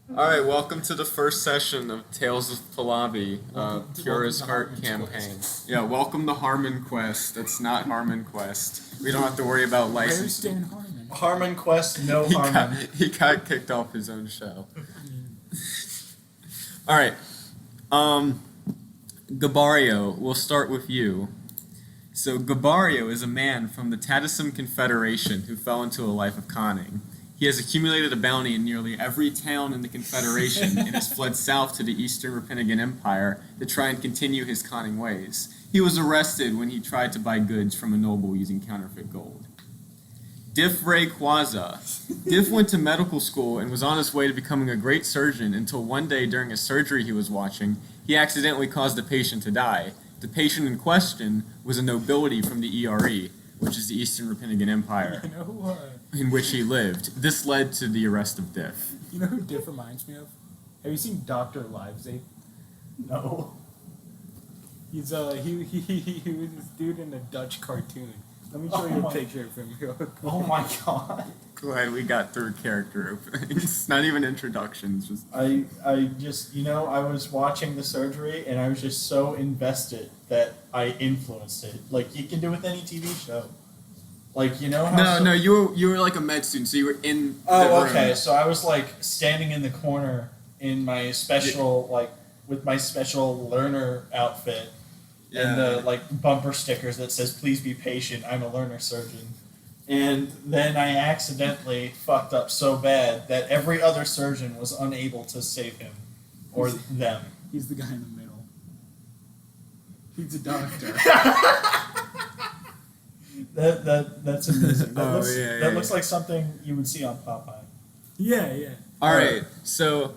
All right, welcome to the first session of Tales of Pahlavi, Pura's welcome to Heart Harmon's campaign. Quest. Yeah, welcome to Harmon Quest. It's not Harmon Quest. We don't have to worry about Where's licensing. Dan Harmon? Harmon Quest, no He got, Harmon. he got kicked off his own show. I mean, All right, Gabario, we'll start with you. So Gabario is a man from the Tatisum Confederation who fell into a life of conning. He has accumulated a bounty in nearly every town in the Confederation and has fled south to the Eastern Rapinigan Empire to try and continue his conning ways. He was arrested when he tried to buy goods from a noble using counterfeit gold. Diff Ray Quaza. Diff went to medical school and was on his way to becoming a great surgeon until one day during a surgery he was watching, he accidentally caused a patient to die. The patient in question was a nobility from the ERE, which is the Eastern Rapinigan Empire, you know, in which he lived. This led to the arrest of Diff. you know who Diff reminds me of? Have you seen Doctor Livesey? No. He's he was this dude in a Dutch cartoon. Let me show you a picture of him. real quick. Oh my god. Glad we got through character openings. Not even introductions, just I just, I was watching the surgery and I was just so invested that I influenced it. Like you can do with any TV show. Like, how No, you were like a med student, so you were in the Oh, room. okay. So I was like standing in the corner in my special, with my special learner outfit. And the bumper stickers that says "Please be patient. I'm a learner surgeon," and then I accidentally fucked up so bad that every other surgeon was unable to save him or them. He's the guy in the middle. He's a doctor. That's amazing. That looks yeah. like something you would see on Popeye. yeah. All right, so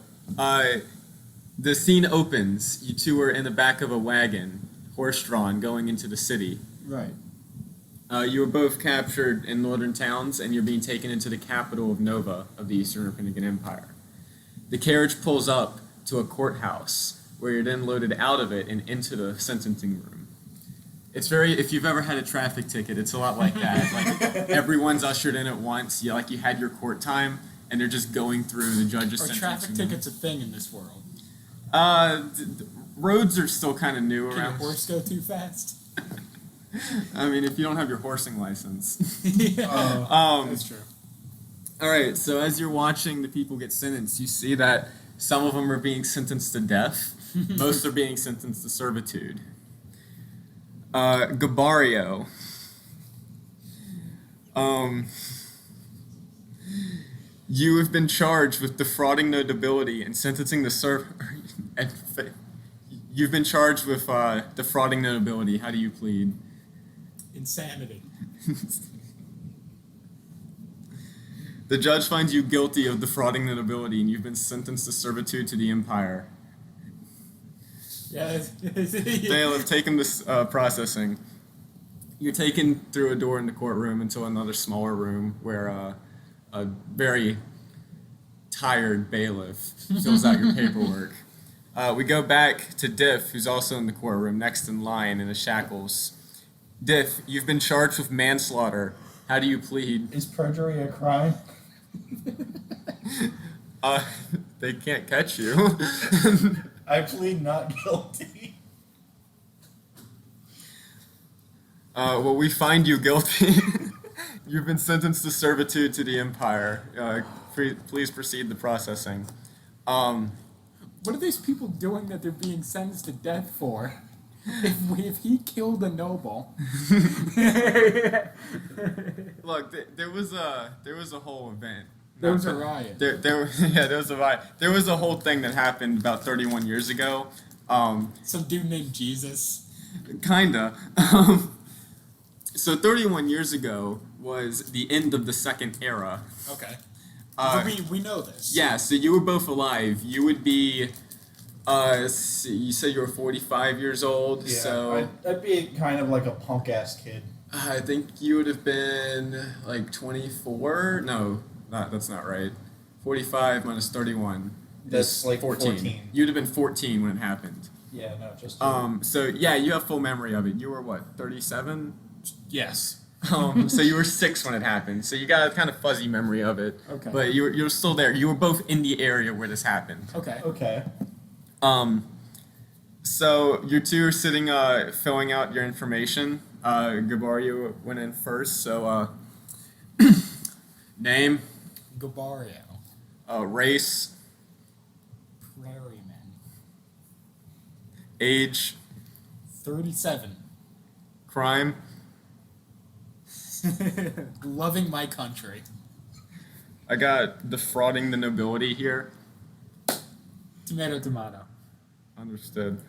the scene opens. You two are in the back of a wagon, horse-drawn, going into the city. Right. You were both captured in northern towns, and you're being taken into the capital of Nova of the Eastern Rapinigan Empire. The carriage pulls up to a courthouse, where you're then loaded out of it and into the sentencing room. It's if you've ever had a traffic ticket, it's a lot like that. Like, everyone's ushered in at once. You had your court time, and they're just going through the judge's Are sentencing. traffic tickets a thing in this world? Roads are still kind of new Can your around. horse go too fast? I mean, if you don't have your horsing license. yeah. That's true. All right, so as you're watching the people get sentenced, you see that some of them are being sentenced to death. Most are being sentenced to servitude. Gabario. You have been charged with defrauding nobility and sentencing the You've been charged with defrauding nobility. How do you plead? Insanity. The judge finds you guilty of defrauding the nobility, and you've been sentenced to servitude to the empire. Yeah. They'll have taken this processing. You're taken through a door in the courtroom into another smaller room where a very tired bailiff fills out your paperwork. We go back to Diff, who's also in the courtroom, next in line in the shackles. Diff, you've been charged with manslaughter. How do you plead? Is perjury a crime? They can't catch you. I plead not guilty. Well, we find you guilty. You've been sentenced to servitude to the Empire. Please proceed the processing. What are these people doing that they're being sentenced to death for? If he killed a noble. Look, there was a whole event. There was a riot. There was a riot. There was a whole thing that happened about 31 years ago. Some dude named Jesus. Kinda. So 31 years ago was the end of the Second Era. Okay. Uh, we know this. Yeah, so you were both alive. You would be, you said you were 45 years old, Yeah, so I'd be kind of like a punk ass kid. I think you would have been like 24. No, that's not right. 45 minus 31. That's is like 14. You'd have been 14 when it happened. Yeah, no, just. So yeah, you have full memory of it. You were what, 37? Yes. So you were 6 when it happened. So you got a kind of fuzzy memory of it. Okay. But you're still there. You were both in the area where this happened. Okay. Okay. So you two are sitting, filling out your information. Gabario went in first. So name, Gabario. race, Prairieman. age, 37. crime. Loving my country. I got defrauding the nobility here. Tomato, tomato. Understood.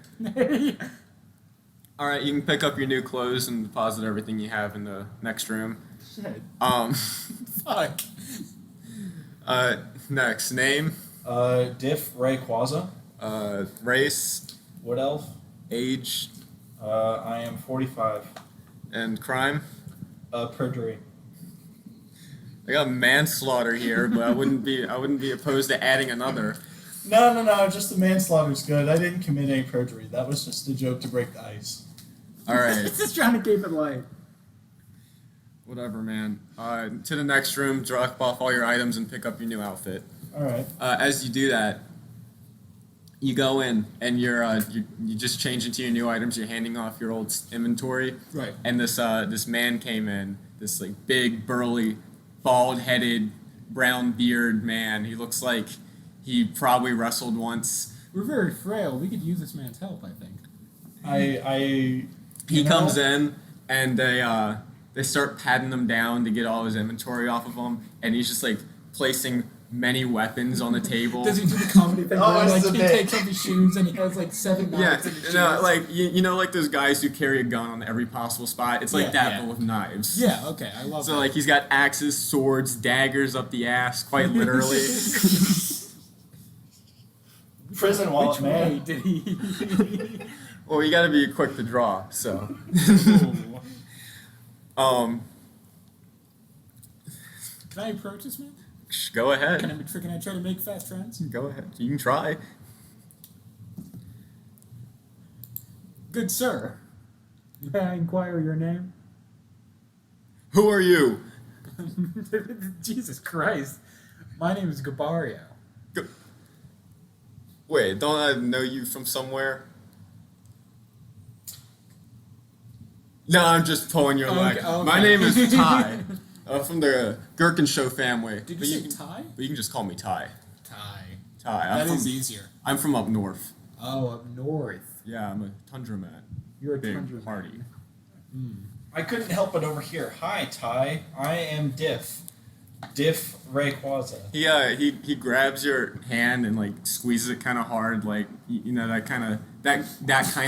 All right, you can pick up your new clothes and deposit everything you have in the next room. Shit. Fuck. Next name, Diff Rayquaza. race, Wood Elf. age, I am 45. and crime. Perjury. I got manslaughter here, but I wouldn't be opposed to adding another. No, just the manslaughter's good. I didn't commit any perjury. That was just a joke to break the ice. All right, Just trying to keep it light. whatever, man. To the next room, drop off all your items and pick up your new outfit. All right. As you do that, you go in and you just change into your new items. You're handing off your old inventory. Right. And this man came in, this like big, burly, bald-headed, brown beard man. He looks like he probably wrestled once. We're very frail. We could use this man's help, I think. He comes in and they start patting him down to get all his inventory off of him, and he's just like placing many weapons on the table. Does he do the comedy thing Oh, where it's like the he bit. takes off his shoes and he has like 7 Yeah, knives in his shoes? no, like you know, like those guys who carry a gun on every possible spot. It's like Yeah, that, yeah. but with knives. Yeah, okay, I love So that. like he's got axes, swords, daggers up the ass, quite literally. Prison wallet, Which man. way did he? Well, you got to be quick to draw. So, Can I approach this man? go ahead. Can I try to make fast friends? Go ahead. You can try. Good sir, may I inquire your name? Who are you? Jesus Christ, my name is Gabario. Go- Wait, don't I know you from somewhere? No, I'm just pulling your leg. Okay. My name is Ty. From the Gherkin Show family. Did But you say can, Ty? But you can just call me Ty. Ty. Ty. That is easier. I'm from up north. Oh, up north. Yeah, I'm a tundra man. You're a Big tundra. party. I couldn't help but overhear. Hi, Ty. I am Diff. Diff Rayquaza. He grabs your hand and like squeezes it kind of hard, like you know that kind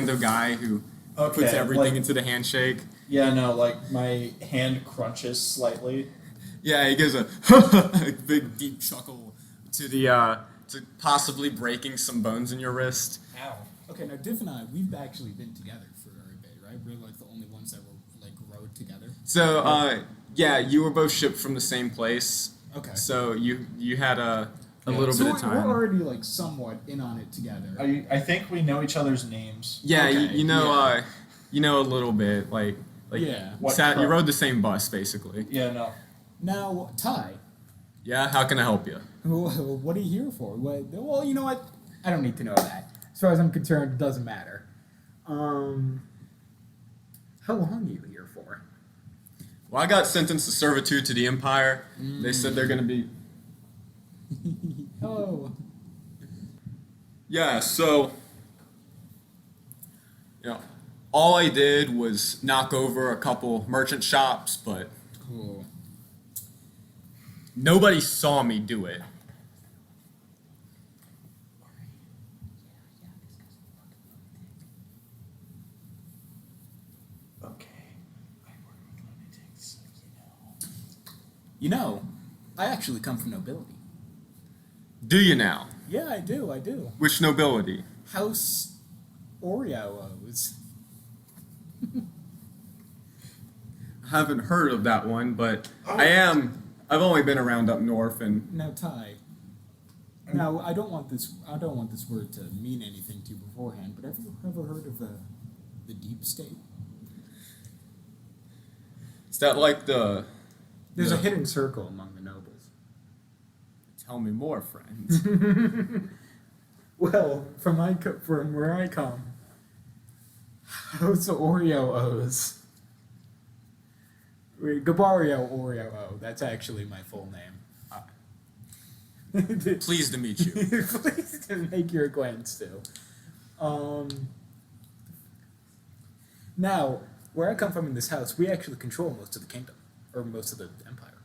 of guy who puts Okay, everything like- into the handshake. Yeah, no, like my hand crunches slightly. Yeah, he gives a big deep chuckle to to possibly breaking some bones in your wrist. Ow. Okay, now Diff and I, we've actually been together for a bit, right? We're like the only ones that were like rode together. So yeah, you were both shipped from the same place. Okay. So you had a Yeah. little So bit of time. we're already like somewhat in on it together. I think we know each other's names. Yeah, Okay, you know yeah. you know a little bit like Yeah. What you from? rode the same bus basically. Yeah, no. Now, Ty, Yeah, how can I help you? what are you here for? Well, you know what? I don't need to know that. As far as I'm concerned, it doesn't matter. How long are you here for? Well, I got sentenced to servitude to the Empire. They said they're gonna be. Oh. Yeah, so. You know, all I did was knock over a couple merchant shops, but Cool. nobody saw me do it. Okay. I work with lunatics, so You know, I actually come from nobility. Do you now? Yeah, I do. Which nobility? House Oreos. I haven't heard of that one, but I've only been around up north, and Now, Ty. Now, I don't want this word to mean anything to you beforehand, but have you ever heard of the deep state? Is that like the... There's a the- hidden circle among the nobles. Tell me more, friend. Well, from where I come, House Oreo O's. Gabario Oreo O. That's actually my full name. Pleased to meet you. Pleased to make your acquaintance too. Now, where I come from in this house, we actually control most of the kingdom, or most of the empire.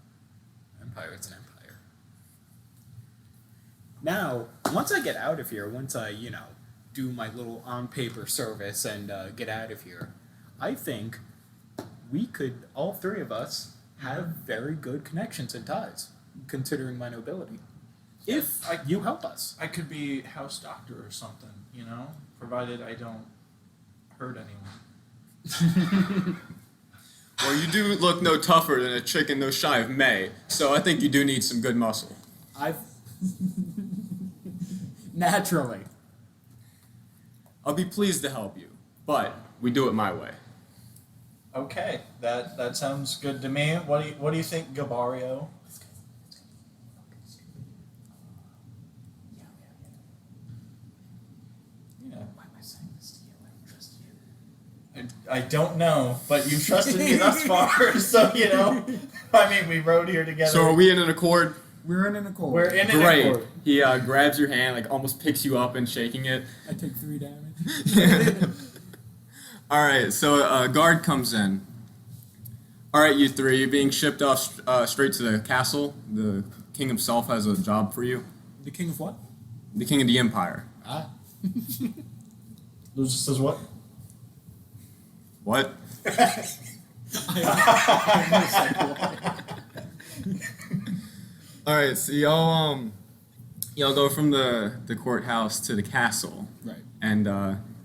Empire, it's an empire. Now, once I get out of here, once I, do my little on-paper service and get out of here, I think we could, all three of us, have very good connections and ties, considering my nobility. If you help us. I could be house doctor or something, provided I don't hurt anyone. Well, you do look no tougher than a chicken no shy of May, so I think you do need some good muscle. I've... Naturally. I'll be pleased to help you, but we do it my way. Okay, that sounds good to me. What do you think, Gabario? Yeah. Why am I saying this to you? I don't trust you. I don't know, but you've trusted me thus far, so we rode here together. So are we in an accord? We're in an accord. We're in an Great. accord. He grabs your hand, like almost picks you up and shaking it. I take 3 damage. All right, so a guard comes in. All right, you three, you're being shipped off straight to the castle. The king himself has a job for you. The king of what? The king of the empire. Ah. Lucius says what? What? All right, so y'all go from the courthouse to the castle. Right. And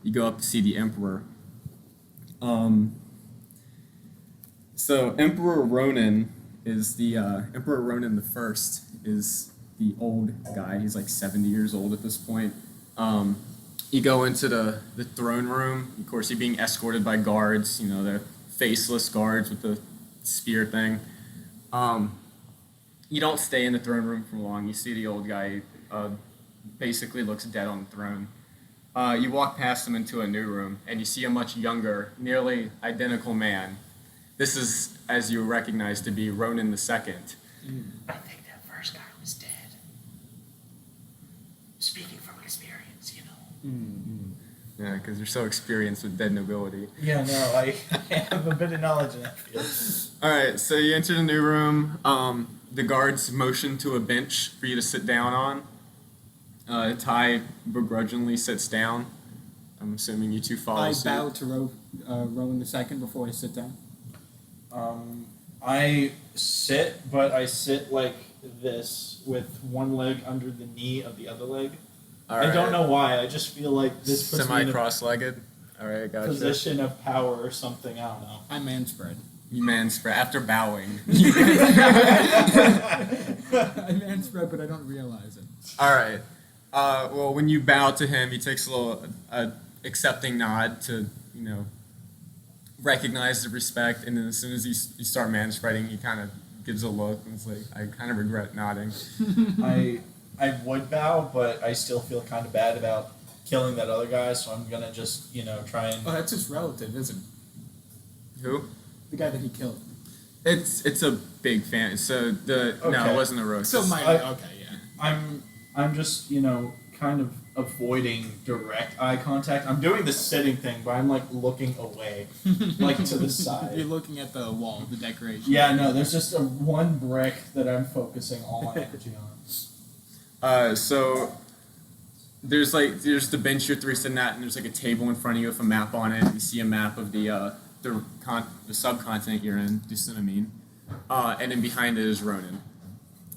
you go up to see the emperor. So Emperor Ronan is the Emperor Ronan the First is the old guy. He's like 70 years old at this point. You go into the throne room. Of course, you're being escorted by guards. The faceless guards with the spear thing. You don't stay in the throne room for long. You see the old guy basically looks dead on the throne. You walk past him into a new room, and you see a much younger, nearly identical man. This is, as you recognize, to be Ronan the Second. I think that first guy was dead. Speaking from experience, Yeah, because you're so experienced with dead nobility. Yeah, no, I have a bit of knowledge in that field. All right, so you enter the new room. The guards motion to a bench for you to sit down on. Ty begrudgingly sits down. I'm assuming you two follow I suit. bow to Rowan the Second before I sit down. I sit, but I sit like this with one leg under the knee of the other leg. All I don't right. know why. I just feel like this puts me in a Semi-cross-legged. All right, gotcha. position of power or something. I don't know. I man spread. You man spread after bowing. I man spread, but I don't realize it. All right. Well, when you bow to him, he takes a little accepting nod to, recognize the respect, and then as soon as you start man spreading, he kind of gives a look and it's like, I kind of regret nodding. I would bow, but I still feel kind of bad about killing that other guy, so I'm gonna just try and. Oh, that's his relative, isn't it? Who? The guy that he killed. It's a big fan. So no, it Okay. wasn't a roast. So my okay, yeah. I'm just kind of avoiding direct eye contact. I'm doing the sitting thing, but I'm like looking away, like to the You're side. looking at the wall, the decoration. Yeah, no, there's just one brick that I'm focusing all my energy on. So there's the bench you're three sitting at, and there's like a table in front of you with a map on it. You see a map of the subcontinent you're in, Dusunamine, and then behind it is Ronan.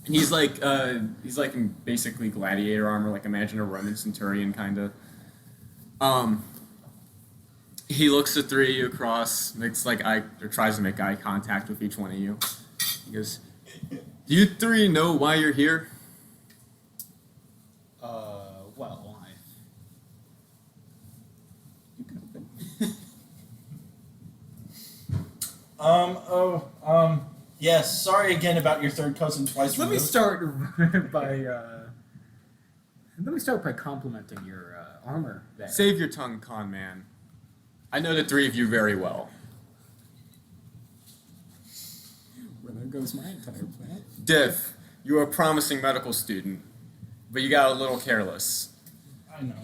And he's like in basically gladiator armor, like imagine a Roman centurion kind of. He looks the three of you across, tries to make eye contact with each one of you. He goes, "Do you three know why you're here?" Well, why? You can open. Yes, sorry again about your third cousin twice Let me removed. start by complimenting your armor there. Save your tongue, con man. I know the three of you very well. Well, there goes my entire plan. Diff, you are a promising medical student, but you got a little careless. I know.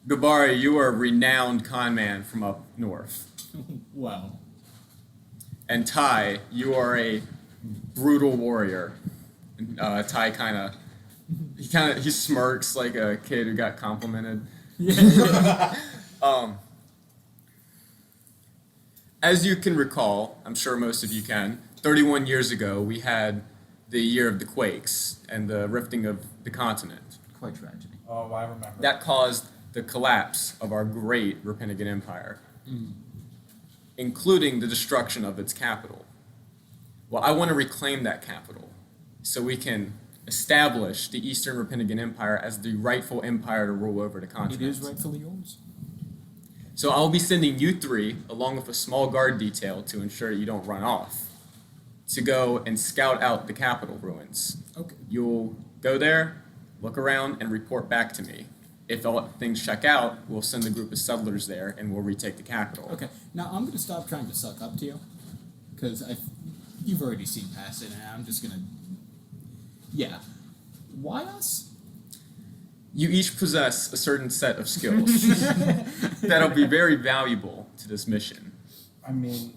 Gabari, you are a renowned con man from up north. Well, And Ty, you are a brutal warrior. Ty he smirks like a kid who got complimented. yeah. As you can recall, I'm sure most of you can, 31 years ago we had the year of the quakes and the rifting of the continent. Quite tragedy. Oh, I remember. That caused the collapse of our great Rapinigan Empire, including the destruction of its capital. Well, I want to reclaim that capital so we can establish the Eastern Rapinigan Empire as the rightful empire to rule over the continent. It is rightfully yours. So I'll be sending you three, along with a small guard detail to ensure you don't run off, to go and scout out the capital ruins. Okay. You'll go there, look around, and report back to me. If all things check out, we'll send a group of settlers there, and we'll retake the capital. Okay. Now I'm gonna stop trying to suck up to you, because you've already seen past it, and I'm just gonna. Yeah. Why us? You each possess a certain set of skills that'll be very valuable to this mission. I mean,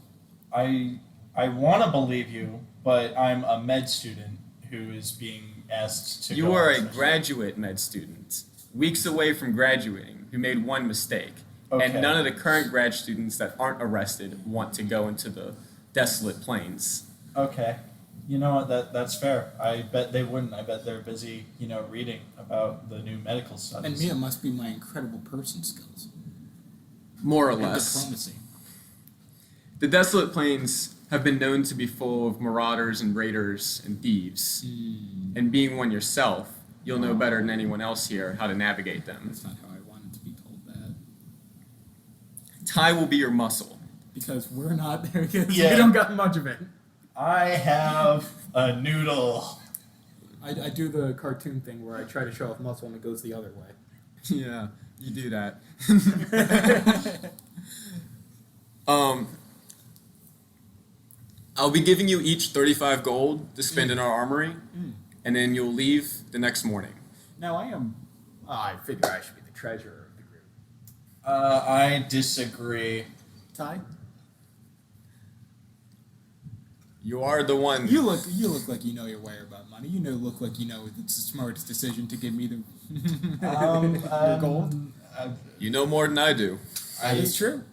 I want to believe you, but I'm a med student who is being asked to. You go are on a this mission. graduate med student, weeks away from graduating, who made one mistake. Okay. And none of the current grad students that aren't arrested want to go into the desolate plains. Okay. You know what? That's fair. I bet they wouldn't. I bet they're busy, reading about the new medical studies. And Mia must be my incredible person skills. More or And less. diplomacy. The desolate plains have been known to be full of marauders and raiders and thieves. And being one yourself, you'll know better than anyone else here how to navigate them. That's not how I wanted to be told that. Ty will be your muscle. Because we're not there yet. Yeah. We don't got much of it. I have a noodle. I do the cartoon thing where I try to show off muscle and it goes the other way. Yeah, you do that. I'll be giving you each 35 gold to spend in our armory, and then you'll leave the next morning. Now I figure I should be the treasurer of the group. I disagree. Ty? You are the one. You look like you know your way about money. Look like you know it's the smartest decision to give me the the gold. You know more than I do. That is true.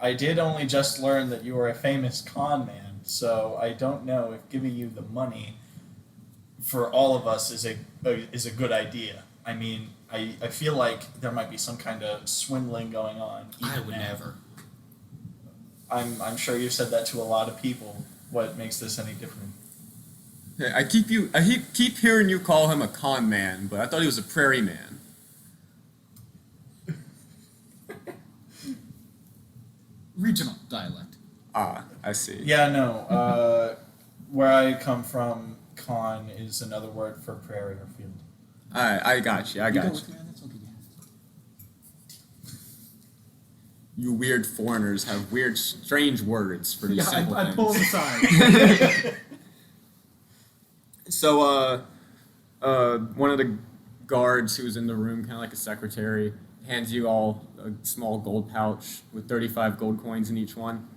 I did only just learn that you are a famous con man, so I don't know if giving you the money for all of us is a good idea. I mean, I feel like there might be some kind of swindling going on. I even would now. never. I'm sure you've said that to a lot of people. What makes this any different? Hey, I keep hearing you call him a con man, but I thought he was a prairie man. Regional dialect. Ah, I see. Yeah, no. Where I come from, con is another word for prairie or field. I got you. I You go got you. with me on this? Okay, yeah. You weird foreigners have weird, strange words for these Yeah, simple I things. pull him aside. So, one of the guards who's in the room, kind of like a secretary, hands you all a small gold pouch with 35 gold coins in each one.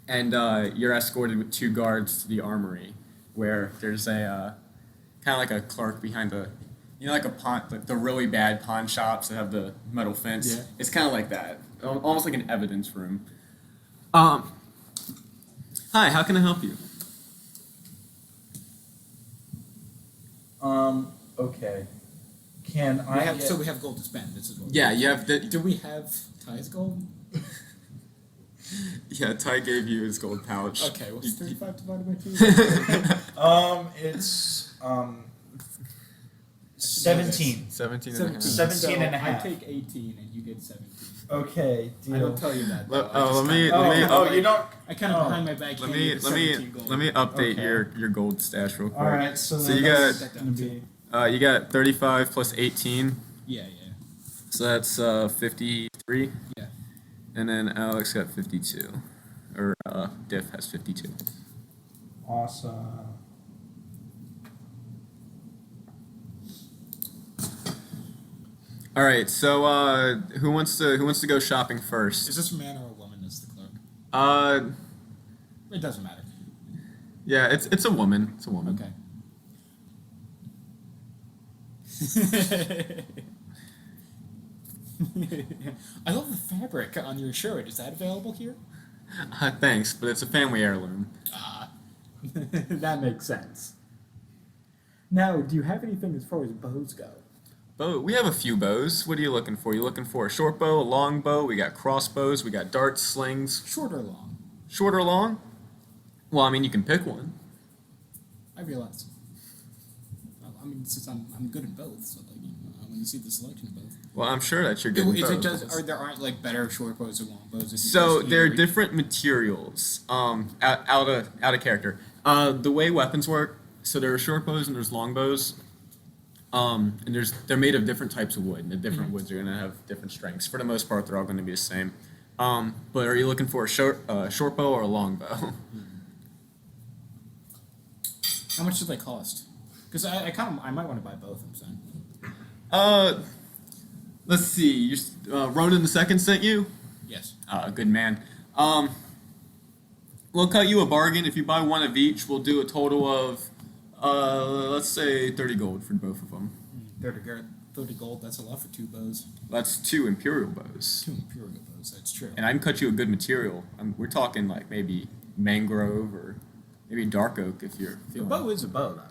And you're escorted with 2 guards to the armory, where there's a kind of like a clerk behind the, like a pawn, like the really bad pawn shops that have the metal fence. Yeah. It's kind of like that, almost like an evidence room. Hi, how can I help you? Okay. Can I get... So we have gold to spend. This is what. Yeah, you have the. Do we have Ty's gold? Yeah, Ty gave you his gold pouch. Okay, what's 35 divided by 2? it's 17. 17 and a half. 17 and a half. I take 18 and you get 17. Okay, deal. I don't tell you that. Though. Let me you don't. I kind of behind my back. let me 17 gold. update Okay. your gold stash real quick. All right, so So you that's got- gonna be You got 35 plus 18, Yeah. so that's 53. Yeah. And then Alex got 52, or Diff has 52. awesome. All right, so who wants to go shopping first? Is this a man or a woman as the clerk? It doesn't matter. Yeah, it's a woman. It's a woman. Okay. I love the fabric on your shirt. Is that available here? Thanks, but it's a family heirloom. Ah, that makes sense. Now, do you have anything as far as bows go? Bow. We have a few bows. What are you looking for? You looking for a short bow, a long bow? We got crossbows. We got darts, slings. Short or long? Short or long? Well, I mean, you can pick one. I realize. Well, I mean, since I'm good in both, so like when you see the selection of both. Well, I'm sure that you're good. Is in it both. just there aren't like better short bows or long bows? Is it So just they're either- different materials. Out of character. The way weapons work. So there are short bows and there's long bows. And they're made of different types of wood, and the different woods are going to have different strengths. For the most part, they're all going to be the same. But are you looking for a short bow or a long bow? How much do they cost? Because I might want to buy both. I'm saying. Let's see. Ronan the Second sent you. Yes. Good man. We'll cut you a bargain if you buy one of each. We'll do a total of, let's say 30 gold for both of them. 30 gold. That's a lot for 2 bows. That's 2 imperial bows. 2 imperial bows. That's true. And I can cut you a good material. We're talking like maybe mangrove or maybe dark oak if you're A feeling. bow is a bow, though.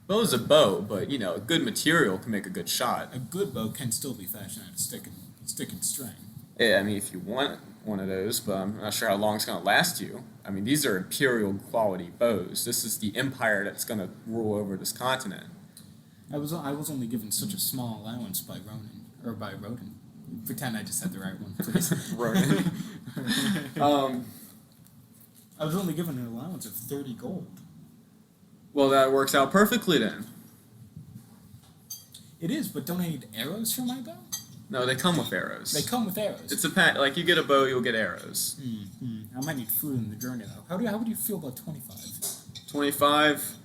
Bow's a bow, but a good material can make a good shot. A good bow can still be fashioned out of stick and string. Yeah, I mean, if you want one of those, but I'm not sure how long it's going to last you. I mean, these are imperial quality bows. This is the empire that's going to rule over this continent. I was only given such a small allowance by Roden. Pretend I just said the right one, please. Ronan. I was only given an allowance of 30 gold. Well, that works out perfectly then. It is, but don't I need arrows for my bow? No, they come with arrows. They come with arrows. It's a pack. Like you get a bow, you'll get arrows. I might need food in the journey though. How would you feel about 25? 25.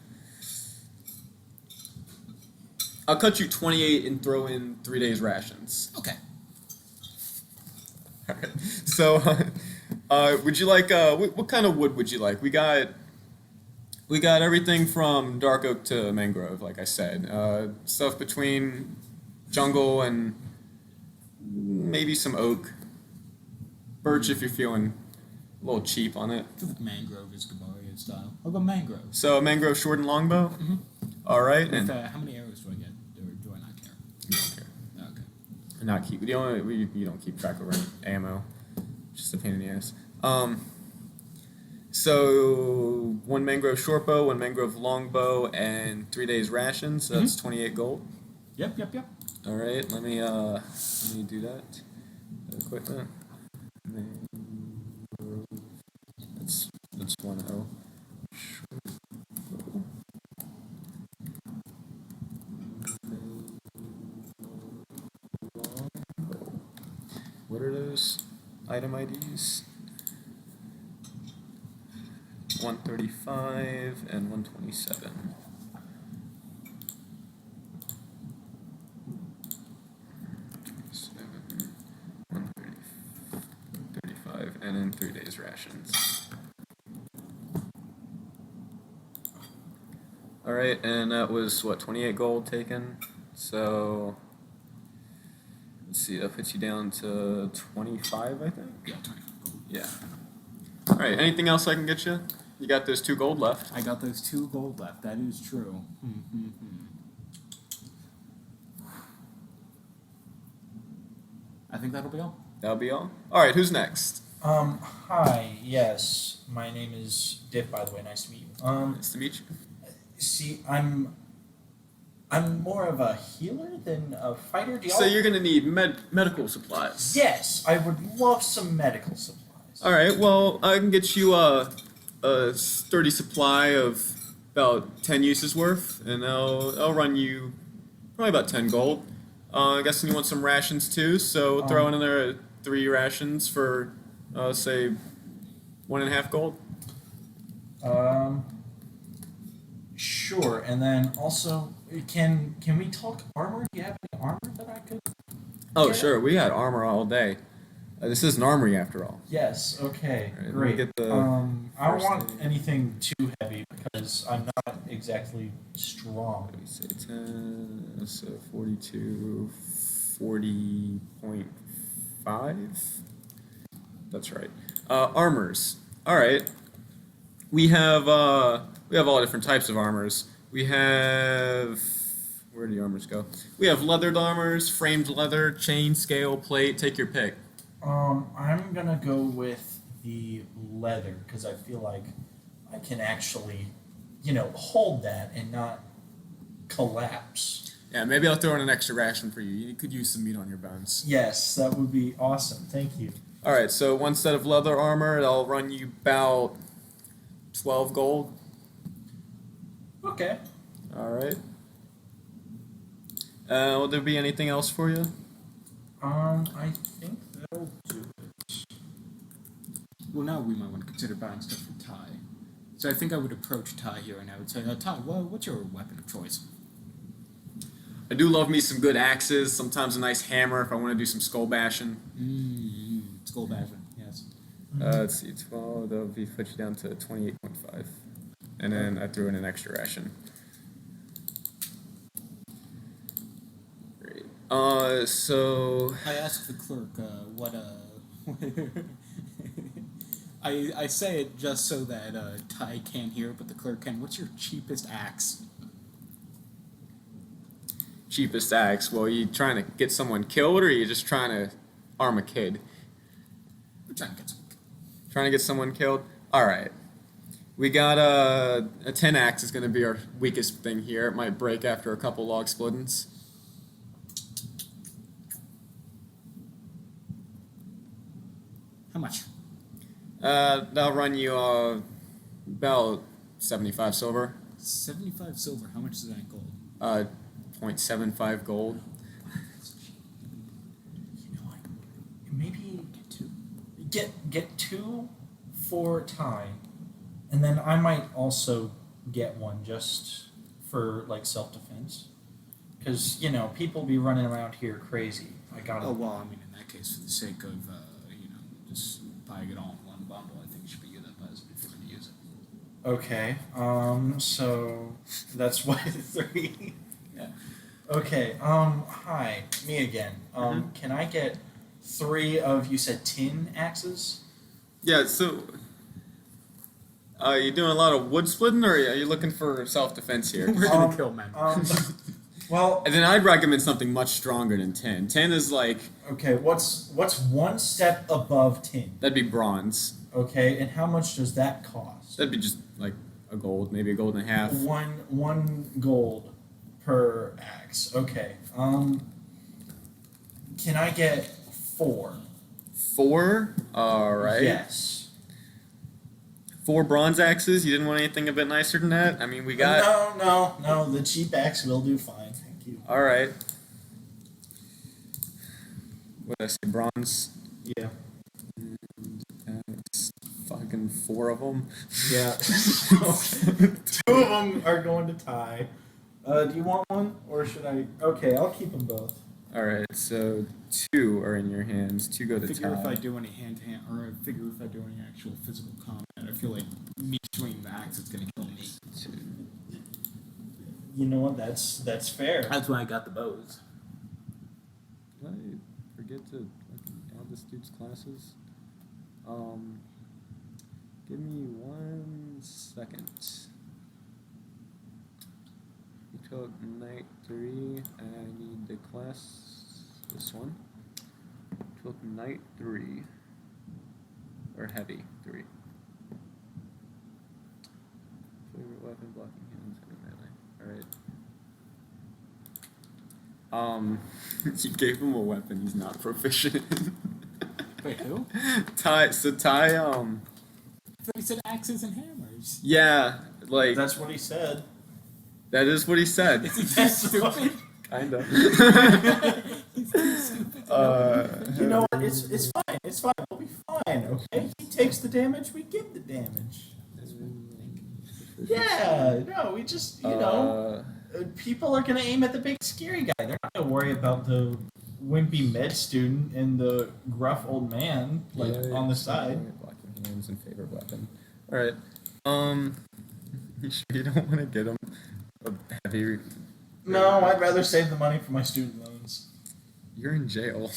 I'll cut you 28 and throw in 3 days rations. Okay. All right. So, would you like? What kind of wood would you like? We got everything from dark oak to mangrove, like I said. Stuff between jungle and maybe some oak. Birch if you're feeling a little cheap on it. I feel like mangrove is Gabaria style. I'll go mangrove. So mangrove short and longbow. Mhm. All right, and How many arrows do I get? Or do I not care? you don't care. Okay. Not keep. You don't keep track of ammo. Just a pain in the ass. So 1 mangrove short bow, 1 mangrove long bow, and 3 days rations. So that's 28 gold. Yep. All right, let me do that. Equipment. Mangrove. That's 1-0. What are those item IDs? 135 and 127. Seven, 135, and then 3 days rations. All right, and that was what 28 gold taken. So let's see, that puts you down to 25, I think. Yeah, 25 gold. Yeah. All right. Anything else I can get you? You got those 2 gold left. I got those 2 gold left. That is true. I think that'll be all. That'll be all. All right. Who's next? Hi. Yes, my name is Diff. By the way, nice to meet you. Nice to meet you. See, I'm I'm more of a healer than a fighter. Do y'all? So you're gonna need medical supplies. Yes, I would love some medical supplies. All right. Well, I can get you a sturdy supply of about 10 uses worth, and I'll run you probably about 10 gold. I guess you want some rations too, so we'll throw in there 3 rations for say 1.5 gold. Sure. And then also, can we talk armor? Do you have any armor that I could? Oh, get? sure. We got armor all day. This is an armory after all. Yes. Okay. All right, let me Great. get the I don't first want aid. anything too heavy because I'm not exactly strong. Let me say 10, so 42, 40.5. That's right. Armors. All right. We have all different types of armors. We have, where do the armors go? We have leathered armors, framed leather, chain, scale, plate. Take your pick. I'm gonna go with the leather because I feel like I can actually, hold that and not collapse. Yeah, maybe I'll throw in an extra ration for you. You could use some meat on your bones. Yes, that would be awesome. Thank you. All right, so one set of leather armor, that'll run you about 12 gold. Okay. All right. Will there be anything else for you? I think that'll do it. Well, now we might want to consider buying stuff from Ty. So I think I would approach Ty here and I would say, Ty, well, what's your weapon of choice? I do love me some good axes, sometimes a nice hammer if I want to do some skull bashing. Skull bashing, yes. Let's see, 12, that'll be put you down to 28.5. And then I threw in an extra ration. Great. So... I asked the clerk what I say it just so that Ty can't hear, but the clerk can. What's your cheapest axe? Cheapest axe. Well, you trying to get someone killed, or are you just trying to arm a kid? We're trying to get some. Trying to get someone killed? Alright. We got a 10 axe is going to be our weakest thing here. It might break after a couple log splittings. How much? That'll run you about 75 silver. 75 silver. How much is that in gold? 0.75 gold. What? Maybe get 2 for Ty, and then I might also get one just for like self-defense, because people be running around here crazy. I gotta. Oh, well, I mean, in that case, for the sake of, just buying it all in one bundle, I think it should be good that buys it if you're going to use it. Okay. So that's why the 3. Yeah. Okay. Hi, me again. Can I get 3 of, you said, tin axes? Yeah, so... Are you doing a lot of wood splitting, or are you looking for self-defense here? We're going to kill men. Well, And then I'd recommend something much stronger than 10. 10 is like... okay. What's one step above tin? That'd be bronze. Okay, and how much does that cost? That'd be just like a gold, maybe a gold and a half. One gold per axe. Okay. Can I get 4? 4? Alright. Yes. 4 bronze axes? You didn't want anything a bit nicer than that? I mean, we got... No. The cheap axe will do fine. Thank you. Alright. What did I say? Bronze? Yeah. Axe. Fucking 4 of them. Yeah. 2 of them are going to Ty. Do you want one, or should I? Okay, I'll keep them both. Alright, so 2 are in your hands. 2 go to Figure if I Ty. do any hand-to-hand, or I figure if I do any actual physical combat, I feel like me swinging the axe is going to kill me. 2. You know what? That's fair. That's why I got the bows. Did I forget to fucking add this dude's classes? Give me 1 second. We took Knight 3, I need the class, this one. Took Knight 3, or Heavy 3. Favorite weapon, blocking hands, and melee. Alright. You gave him a weapon he's not proficient in. Wait, who? Ty, I thought he said axes and hammers. yeah, like, That's what he said. that is what he said. Is he too stupid? Kinda. He's too stupid. You know what? It's fine. It's fine. We'll be fine. Okay. He takes the damage. We give the damage. Yeah. No. We just people are gonna aim at the big scary guy. They're not gonna worry about the wimpy med student and the gruff old man on the side. Blocking hands and favorite weapon. All right. You sure you don't want to get him a heavy? No, I'd rather save the money for my student loans. You're in jail.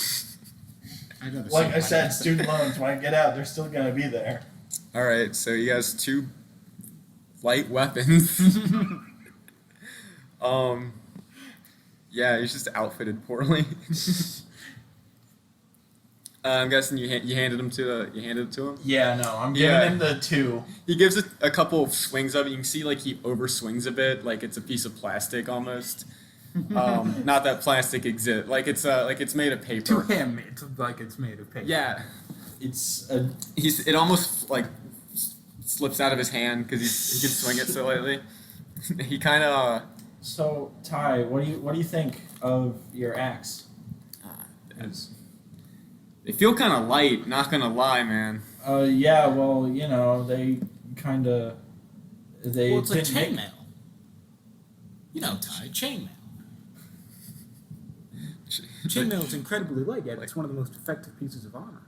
Like I said, student loans. When I get out, they're still gonna be there. All right. So he has 2 light weapons. Yeah, he's just outfitted poorly. I'm guessing you handed it to him. Yeah, no, I'm giving him the 2. He gives it a couple of swings of it. You can see like he overswings a bit, like it's a piece of plastic almost. Not that plastic exists. Like it's made of paper. To him, it's like it's made of paper. Yeah, It almost like slips out of his hand because he can swing it so lightly. He kind of. So Ty, what do you think of your axe? They feel kind of light. Not gonna lie, man. Yeah, well, you know, they kind of they. Well, it's like didn't make- chainmail. You know, Ty, chainmail. Chainmail is incredibly light, yet it's one of the most effective pieces of armor.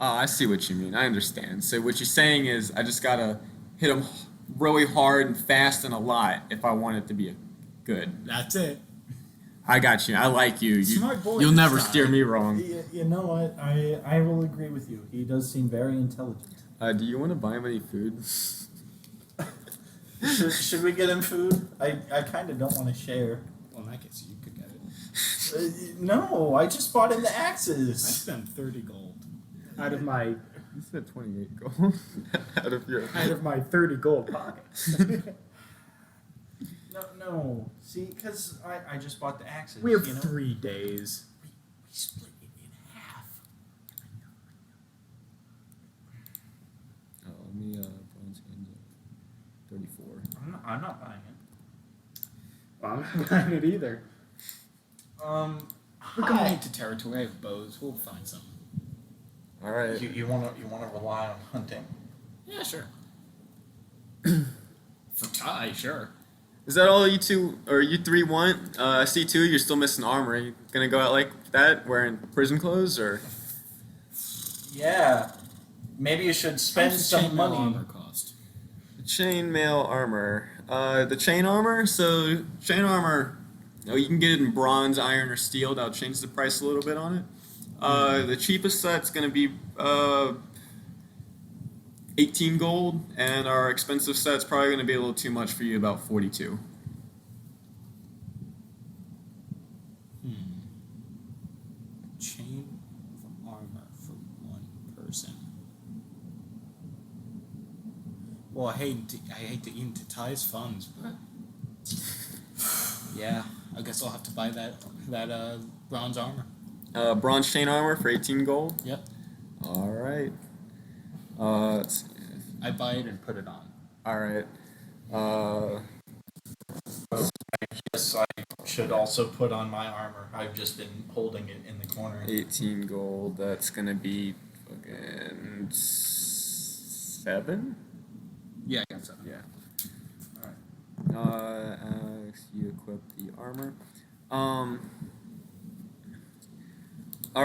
Oh, I see what you mean. I understand. So what you're saying is I just gotta hit him really hard and fast and a lot if I want it to be good. That's it. I got you. I like you. Smart boy You'll this never time. steer me wrong. You know what? I will agree with you. He does seem very intelligent. Do you want to buy him any food? Should we get him food? I kind of don't want to share. Well, in that case, you could get it. No, I just bought him the I axes. spent 30 gold out of my You said 28 gold out of your 30 gold pocket. No. See, because I just bought the axes. We have you know? 3 days. We split it in half. Oh, let me bronze hand 34. I'm not buying it. Well, I'm not buying it either. We're going Hi. into territory. I have bows. We'll find some. All right. You want to rely on hunting? Yeah, sure. For Ty, sure. Is that all you 2 or you 3 want? C2, you're still missing armor. Are you gonna go out like that, wearing prison clothes, or? Yeah. Maybe you should spend How much does some chainmail money. armor cost? Chainmail armor. The chain armor. So chain armor. You can get it in bronze, iron, or steel. That'll change the price a little bit on it. The cheapest set's gonna be 18 gold, and our expensive set's probably gonna be a little too much for you, about 42. Chain of armor for 1 person. Well, I hate to eat into Ty's funds, but yeah, I guess I'll have to buy that bronze armor. Bronze chain armor for 18 gold. Yep. All right. Let's see. I buy it and put it on. All right. Yes, I should also put on my armor. I've just been holding it in the corner. 18 gold. That's gonna be fucking 7. Yeah, I got something. Yeah. All right. You equip the armor. All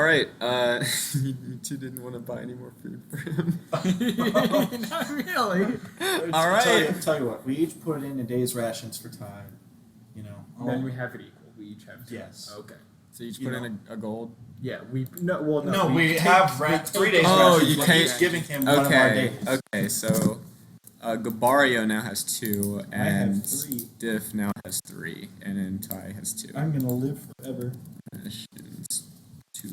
right. You 2 didn't want to buy any more food for him. Not really. All right. Tell you what, we each put in a day's rations for time. You know. Then we have it equal. We each have 2. Yes. Okay. So you each You put know. in a gold. Yeah, no, No, we take- have we take 3 days Oh, rations. you but can't- each giving him one of our Okay. days. Okay. So Gabario now has 2, I have and 3. Diff now has 3, and then Ty has 2. I'm gonna live forever. Rations 2.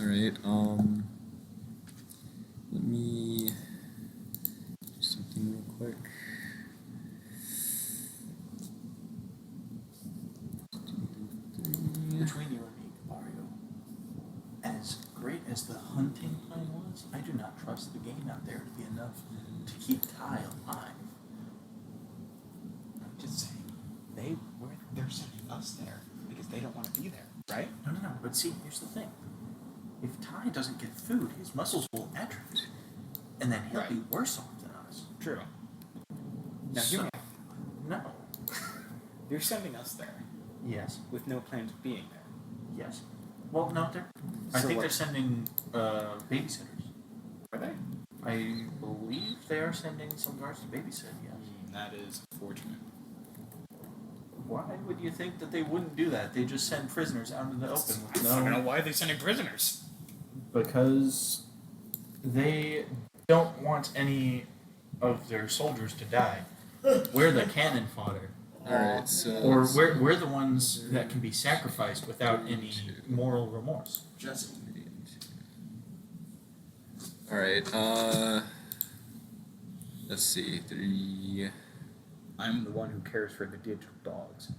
All right. Let me do something real quick. as the hunting plan was, I do not trust the game out there to be enough to keep Ty alive. I'm just saying, they're sending us there because they don't want to be there, right? No. But see, here's the thing. If Ty doesn't get food, his muscles will atrophy. And then he'll be worse off than us. True. Now, So- hear me No. out. They're sending us there Yes. with no plans of being there. Yes. Well, no, I So think what- they're sending babysitters. Are they? I believe they are sending some guards to babysit, yes. That is unfortunate. Why would you think that they wouldn't do that? They just send prisoners out in the open with I don't know why they're sending prisoners. Because they don't want any of their soldiers to die. We're the cannon fodder. Alright, so. Or we're the ones that can be sacrificed without any moral remorse. Just. Alright, let's see. 3. I'm the one who cares for the digital dogs.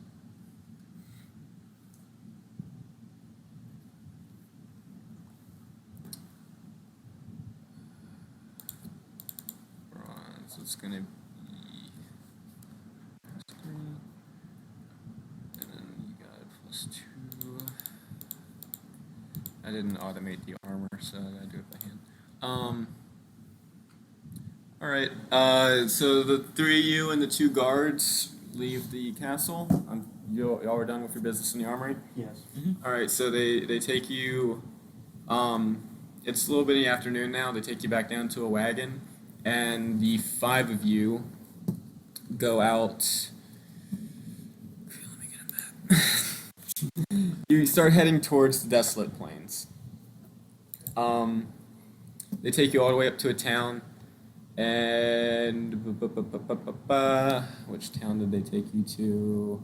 Bronze. It's gonna be. 3. And then you got +2. I didn't automate the armor, so I gotta do it by hand. Alright, so the 3 of you and the 2 guards leave the castle. Y'all are done with your business in the armory? Yes. Alright, so they take you, it's a little bit in the afternoon now, they take you back down to a wagon, and the 5 of you go out. Let me get a map. You start heading towards the desolate plains. They take you all the way up to a town, and which town did they take you to?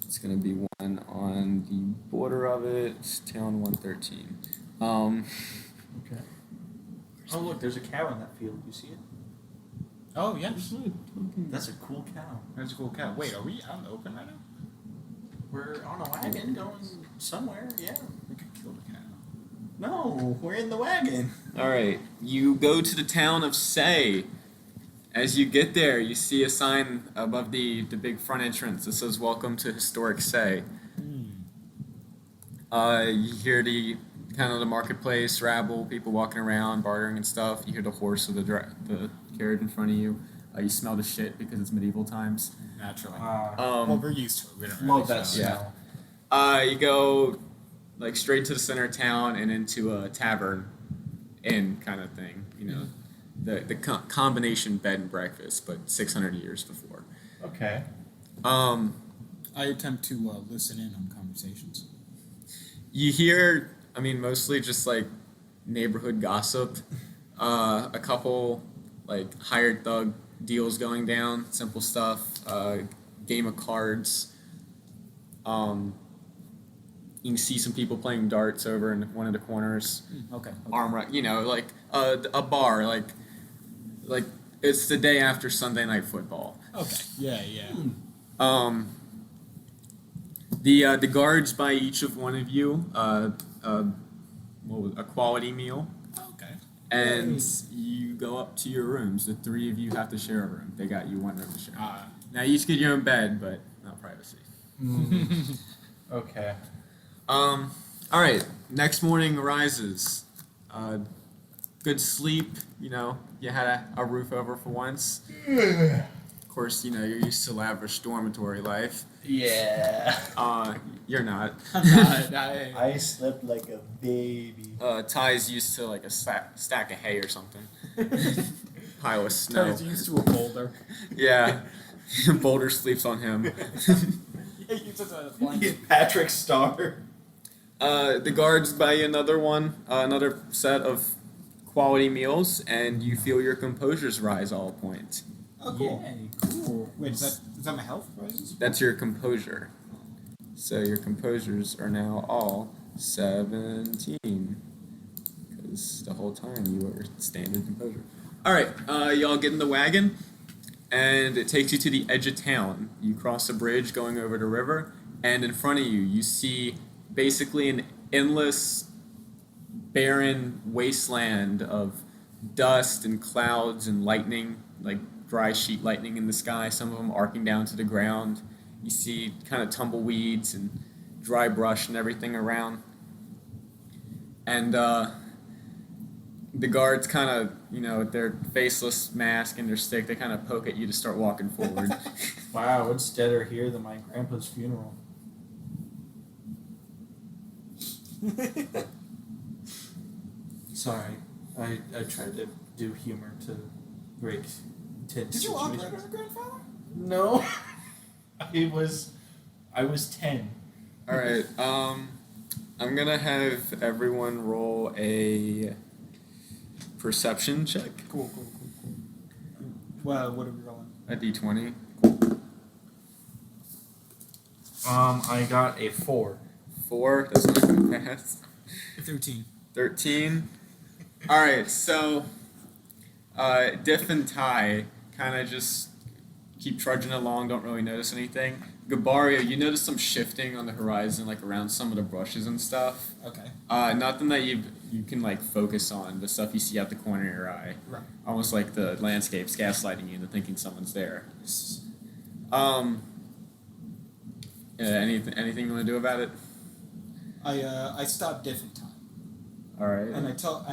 It's gonna be one on the border of it, town 113. Okay. Oh look, there's a cow in that field. You see it? Oh, yeah. That's a cool cow. That's a cool cow. Wait, are we out in the open right now? We're on a wagon going somewhere. Yeah. We could kill the cow. No, we're in the wagon. Alright, you go to the town of Say. As you get there, you see a sign above the big front entrance that says "Welcome to Historic Say." You hear the kind of the marketplace rabble, people walking around, bartering and stuff. You hear the horse of the carriage in front of you. You smell the shit because it's medieval times. Naturally. Well, we're used to it. We don't Love really that smell. smell. You go like straight to the center of town and into a tavern inn kind of thing. You know, the combination bed and breakfast, but 600 years before. Okay. I attempt to listen in on conversations. You hear, I mean, mostly just like neighborhood gossip. A couple like hired thug deals going down, simple stuff. Game of cards. You can see some people playing darts over in one of the corners. Okay. Arm rack, you know, like a bar, like it's the day after Sunday night football. Okay. Yeah. The guards buy each of one of you a quality meal, Okay. and you go up to your rooms. The 3 of you have to share a room. They got you one room to share. Now you each get your own bed, but not privacy. Okay. All right. Next morning arises. Good sleep. You know, you had a roof over for once. Of course, you know you're used to lavish dormitory life. Yeah. You're not. I slept like a baby. Ty's used to like a stack of hay or something. Pile of snow. Ty's used to a boulder. Yeah. Boulder sleeps on him. Yeah, you just a blanket. Patrick Star. The guards buy you another set of quality meals, and you feel your composures rise all points. Oh, cool. Yay, cool. Wait, is that my health rises? That's your composure. So your composures are now all 17. Because the whole time you were standard composure. Alright, y'all get in the wagon, and it takes you to the edge of town. You cross a bridge going over the river, and in front of you, you see basically an endless barren wasteland of dust and clouds and lightning, like dry sheet lightning in the sky, some of them arcing down to the ground. You see kind of tumbleweeds and dry brush and everything around. And the guards kind of, with their faceless mask and their stick, they kind of poke at you to start walking forward. Wow, it's deader here than my grandpa's funeral. Sorry, I tried to do humor to break tense Did you walk situations. like your grandfather? No, I was 10. All right. I'm gonna have everyone roll a perception check. Cool. Well, what are we rolling? A d20. I got a 4. 4. That's not gonna pass. 13. 13. All right. So, Diff and Ty kind of just keep trudging along. Don't really notice anything. Gabario, you notice some shifting on the horizon, like around some of the brushes and stuff. Okay. Nothing that you can like focus on. The stuff you see out the corner of your eye. Right. Almost like the landscape's gaslighting you into thinking someone's there. Anything you want to do about it? I stop different time, All right. and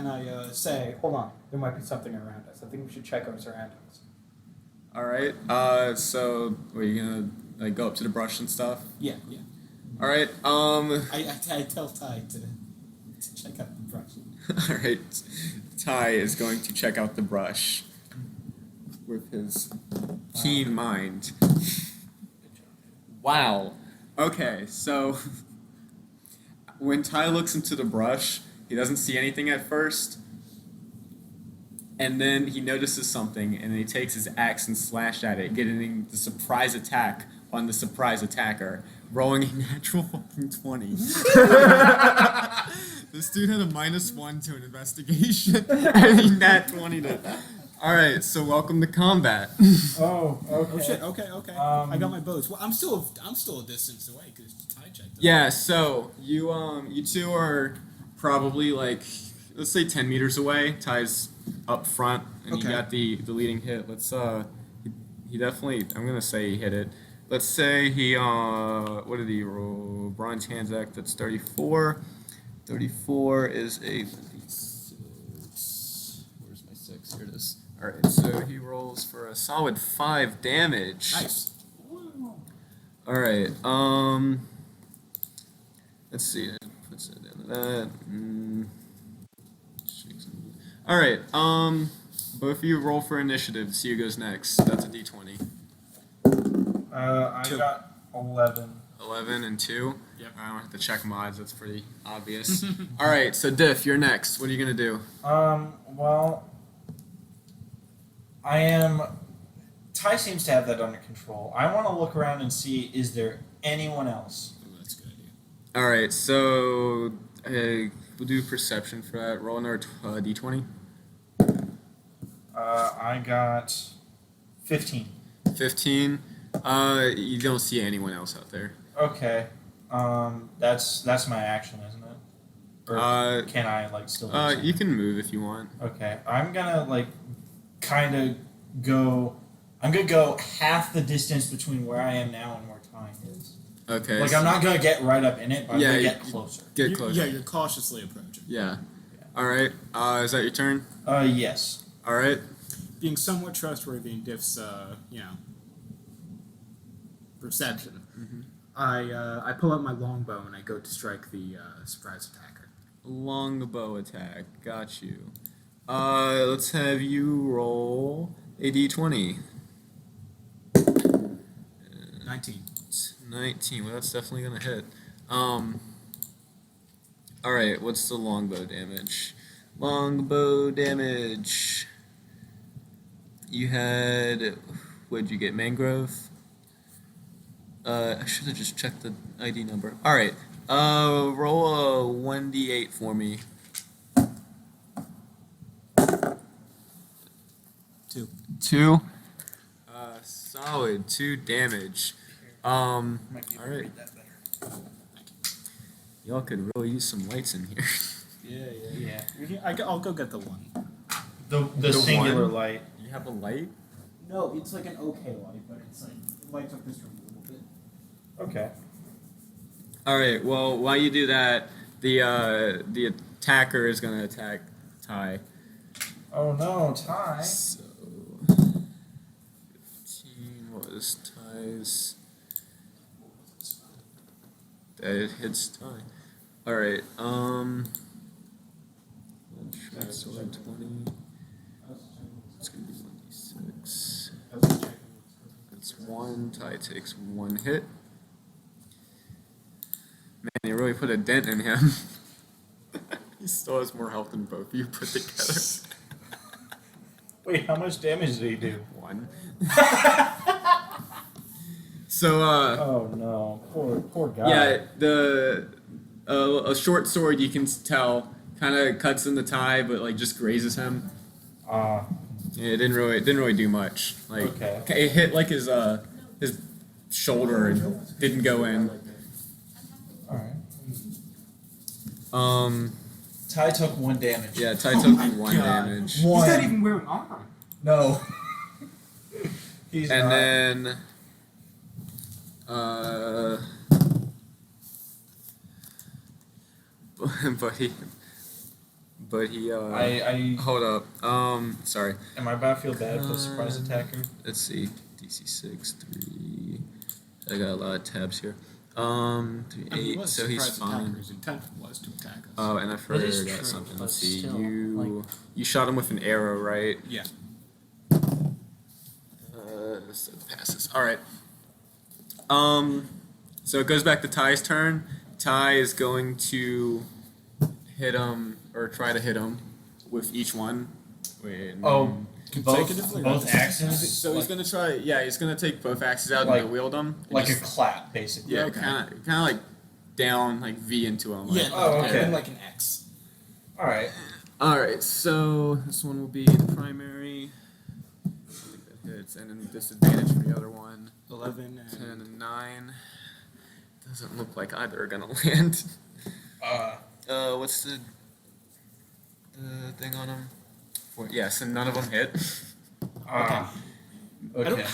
I say, hold on, there might be something around us. I think we should check our surroundings. All right. So are you gonna like go up to the brush and stuff? Yeah. All right. I tell Ty to check out the brush. All right. Ty is going to check out the brush with his keen mind. Wow. Okay, so when Ty looks into the brush, he doesn't see anything at first, and then he notices something, and he takes his axe and slashed at it, getting the surprise attack on the surprise attacker, rolling a natural fucking 20. This dude had a -1 to an investigation, and he nat 20'd it. All right, so welcome to combat. Oh, okay. Oh shit. Okay. I got my bows. Well, I'm still a distance away because Ty checked it. Yeah, so you two are probably like, let's say 10 meters away. Ty's up front, and you Okay. got the leading hit. Let's he definitely, I'm gonna say he hit it. Let's say he what did he roll? Bronze hands act. That's 34. 34 is a 6. Where's my 6? Here it is. All right, so he rolls for a solid 5 damage. Nice. All right. Let's see. Puts it into that. All right. Both of you roll for initiative to see who goes next. That's a d20. I 2. got 11. 11 and 2. Yep. I don't have to check mods. That's pretty obvious. All right. So Diff, you're next. What are you gonna do? Well, Ty seems to have that under control. I want to look around and see, is there anyone else? Ooh, that's a good idea. All right. So we'll do perception for that. Roll another d20. I got 15. 15. You don't see anyone else out there. Okay. That's my action, isn't it? Or can I still do something? You can move if you want. Okay. I'm gonna kind of go. I'm gonna go half the distance between where I am now and where Ty is. Okay. I'm not gonna get right up in it, but I'm gonna get closer. Get closer. You're cautiously approaching. Yeah. All right. Is that your turn? Yes. All right. Being somewhat trustworthy in Diff's, perception, I pull out my longbow and I go to strike the surprise attacker. Longbow attack. Got you. Let's have you roll a d20. 19. 19. Well, that's definitely gonna hit. All right. What's the longbow damage? Longbow damage. You had. What'd you get? Mangrove. I should have just checked the ID number. All right. Roll a 1d8 for me. 2. 2. Solid 2 damage. All right. Y'all could really use some lights in here. Yeah. I'll go get the one. The singular one? light. You have a light? No, it's like an okay light, but it's like it lights up this room a little bit. Okay. All right. Well, while you do that, the attacker is gonna attack Ty. Oh no, Ty. So 15 was Ty's. That hits Ty. All right. Short sword 20. It's gonna be 1d6. That's 1. Ty takes 1 hit. Man, you really put a dent in him. He still has more health than both of you put together. Wait, how much damage did he do? 1. So, Oh no, poor guy. yeah, a short sword you can tell kind of cuts in the Ty, but like just grazes him. Ah, Yeah, it didn't really do much. Like Okay. it hit like his shoulder and didn't go in. all right. Ty took 1 damage. Yeah, Ty took 1 damage. One. He's not even wearing armor. No. He's And not. then but he I hold up. Sorry. am I about to feel bad for surprise attacker? Let's see. DC 6, 3. I got a lot of tabs here. 3, 8. So he's fine. His intent was to attack us. Oh, and I That forgot is true, something. but Let's see. still, You shot him with an arrow, right? Yeah. So it passes. All right. So it goes back to Ty's turn. Ty is going to hit him or try to hit him with each one. Wait. Oh, Consecutively? both axes, So he's gonna try. Yeah, he's gonna take both axes out Like- and wield them. like a clap, basically. Yeah, Okay. kind of like down, like V into him. Yeah. Like, Oh, okay. Like an X. All right. All right, so this one will be the primary. I think that hits, and then disadvantage for the other one. 11 10 and and 9. Doesn't look like either are gonna land. What's the thing on them? Yes, and none of them hit. Okay. I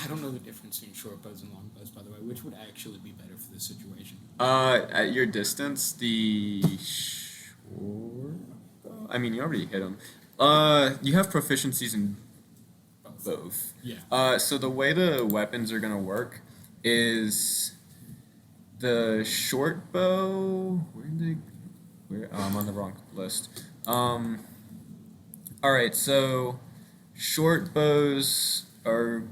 don't know the difference between short bows and long bows, by the way. Which would actually be better for this situation? At your distance, the short. I mean, you already hit them. You have proficiencies in both. Yeah. So the way the weapons are gonna work is the short bow. I'm on the wrong list. All right, so short bows are.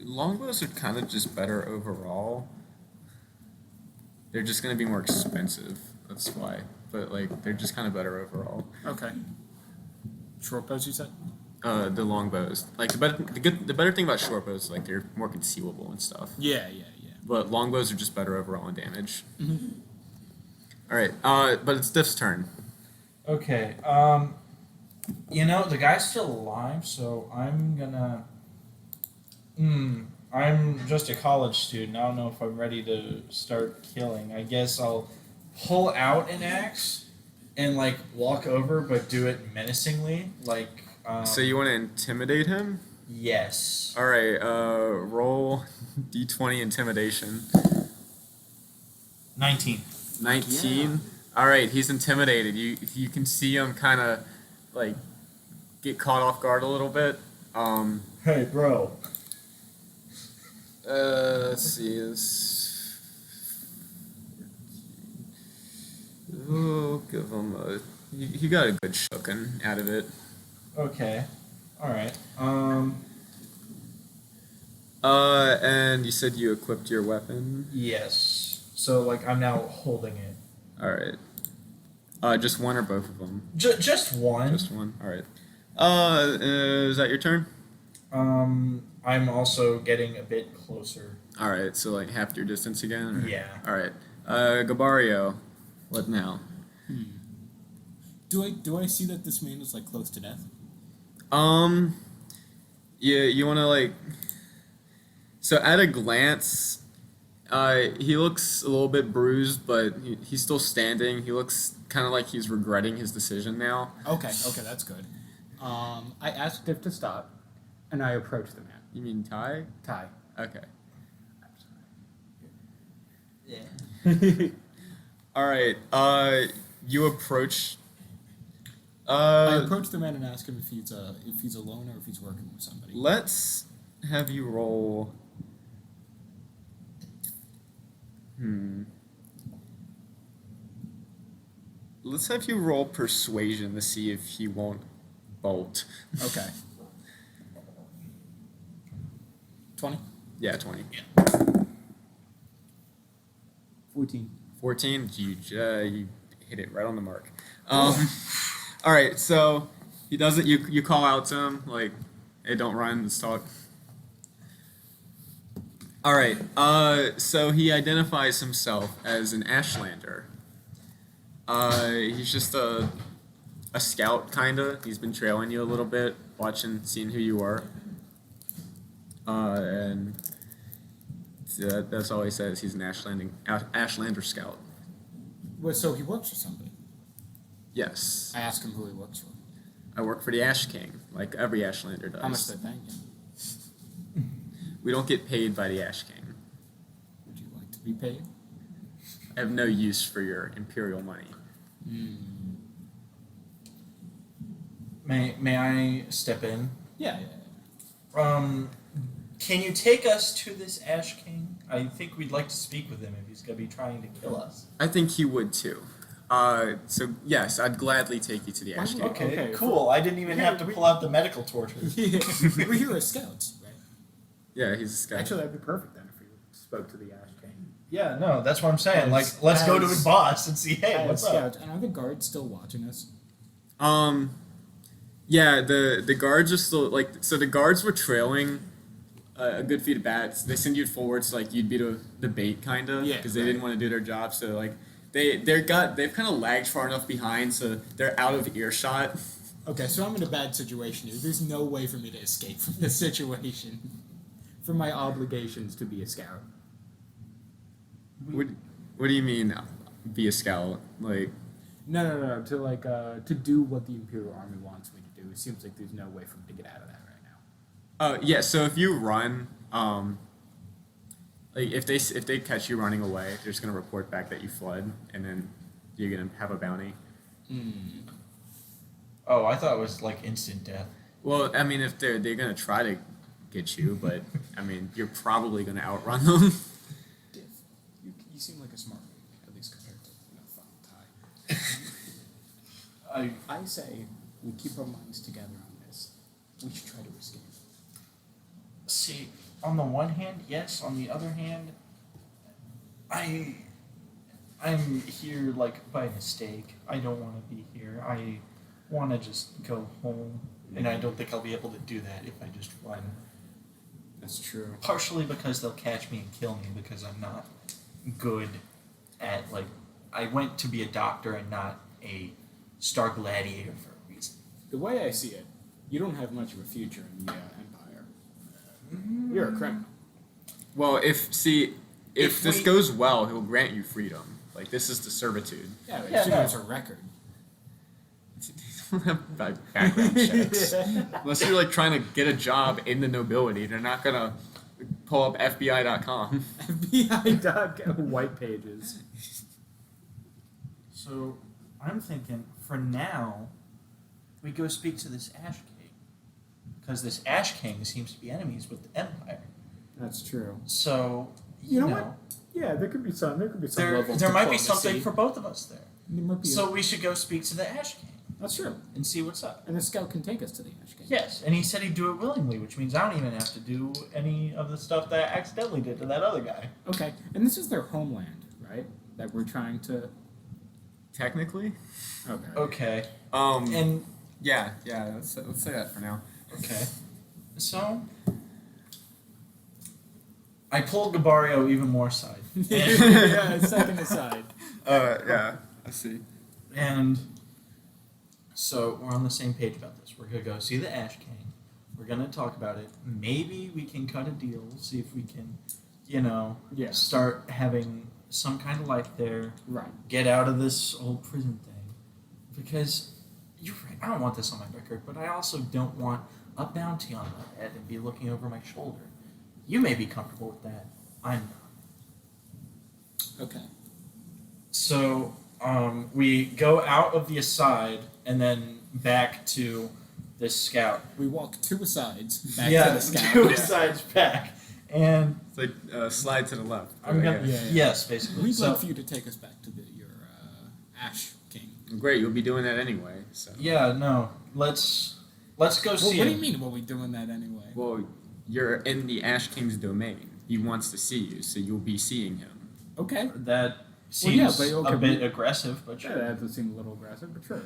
Long bows are kind of just better overall. They're just gonna be more expensive. That's why. But like, they're just kind of better overall. Okay. Short bows, you said? The long bows. Like the better thing about short bows is like they're more concealable and stuff. Yeah. But long bows are just better overall in damage. Mm-hmm. All right. But it's Diff's turn. Okay. The guy's still alive, so I'm gonna. I'm just a college student. I don't know if I'm ready to start killing. I guess I'll pull out an axe and like walk over, but do it menacingly. Like. So you want to intimidate him? Yes. All right. Roll d20 intimidation. 19. 19. All right. He's intimidated. You can see him kind of like get caught off guard a little bit. Hey, bro. Let's see. This. Oh, give him a. He got a good shooking out of it. Okay. All right. And you said you equipped your weapon. Yes. So like I'm now holding it. All right. Just one or both of them? Just one. Just one. All right. Is that your turn? I'm also getting a bit closer. All right. So like half your distance again. Or? Yeah. All right. Gabario, what now? Do I see that this man is like close to death? Yeah. You want to like. So at a glance, He looks a little bit bruised, but he's still standing. He looks kind of like he's regretting his decision now. Okay, that's good. I asked Div to stop, and I approached the man. You mean Ty? Ty. Okay. Yeah. All right. You approach. I approached the man and asked him if he's alone or if he's working with somebody. Let's have you roll. Let's have you roll persuasion to see if he won't bolt. Okay. 20? Yeah, 20. 14. 14. You hit it right on the mark. All right, so he doesn't. You call out to him like, "Hey, don't run. Let's talk." All right. So he identifies himself as an Ashlander. He's just a scout, kinda. He's been trailing you a little bit, seeing who you are. And that's all he says. He's an Ashlander scout. Well, so he works for somebody. Yes. I asked him who he works for. I work for the Ash King, like every Ashlander does. How much they paying him? We don't get paid by the Ash King. Would you like to be paid? I have no use for your imperial money. May I step in? Yeah. Can you take us to this Ash King? I think we'd like to speak with him if he's going to be trying to kill us. I think he would too. So yes, I'd gladly take you to the Ash King. Okay, Okay, cool. I didn't even have to pull out the medical torches. We're here as scouts, right? Yeah, he's a scout. Actually, that'd be perfect then if we spoke to the Ash King. Yeah, no, that's what I'm saying. Let's go to his boss and see, hey, what's up? Scouts. And are the guards still watching us? Yeah, the guards are still so the guards were trailing a good feet of bats. They send you forward so you'd be the bait kinda, Yeah, because they right. didn't want to do their job. So they've kind of lagged far enough behind, so they're out of earshot. Okay, so I'm in a bad situation here. There's no way for me to escape from this situation. From my obligations to be a scout. What do you mean, be a scout? No. To do what the Imperial Army wants me to do. It seems like there's no way for me to get out of that right now. Yeah. So if you run, if they catch you running away, they're just gonna report back that you fled, and then you're gonna have a bounty. Oh, I thought it was instant death. Well, I mean, if they're gonna try to get you, but I mean, you're probably gonna outrun them. Div, you seem like a smart man, at least compared to Ty. I say we keep our minds together on this. We should try to escape. See, on the one hand, yes. On the other hand, I'm here by mistake. I don't want to be here. I want to just go home, and I don't think I'll be able to do that if I just run. That's true. Partially because they'll catch me and kill me because I'm not good at I went to be a doctor and not a star gladiator for a reason. The way I see it, you don't have much of a future in the Empire. You're a criminal. Well, if this goes well, he'll grant you freedom. This is the servitude. Yeah, Yeah, there's no. a record. They don't have background checks. Unless you're trying to get a job in the nobility, they're not gonna pull up FBI.com. FBI.com white pages. So I'm thinking for now, we go speak to this Ash King because this Ash King seems to be enemies with the Empire. That's true. So You know what? Yeah, there could be some. There could be some level. There of might be diplomacy. something for both of us there. There might be So we should go speak to the Ash King that's true. and see what's up. And the scout can take us to the Ash King. Yes, and he said he'd do it willingly, which means I don't even have to do any of the stuff that I accidentally did to that other guy. Okay, and this is their homeland, right? That we're trying to. Technically. Okay. Okay. And yeah. Let's say that for now. Okay. So I pulled Gabario even more aside. Yeah, second aside. Yeah. I see. And so we're on the same page about this. We're gonna go see the Ash King. We're gonna talk about it. Maybe we can cut a deal, see if we can Yeah. start having some kind of life there. Right. Get out of this old prison thing, because you're right. I don't want this on my record, but I also don't want a bounty on my head and be looking over my shoulder. You may be comfortable with that. I'm not. Okay. So we go out of the aside and then back to the scout. We walk 2 asides back yeah, to the scout. 2 asides back, and It's like slide to the left. I'm gonna Yeah. yes, basically. We'd So like for you to take us back to your Ash King. Great, you'll be doing that anyway. So. yeah, no, let's go Well, see what do him. you mean? Well, we doing that anyway? Well, you're in the Ash King's domain. He wants to see you, so you'll be seeing him. Okay. That Well, yeah, seems but okay, a bit we- aggressive, but Sure, sure. that does seem a little aggressive, but sure.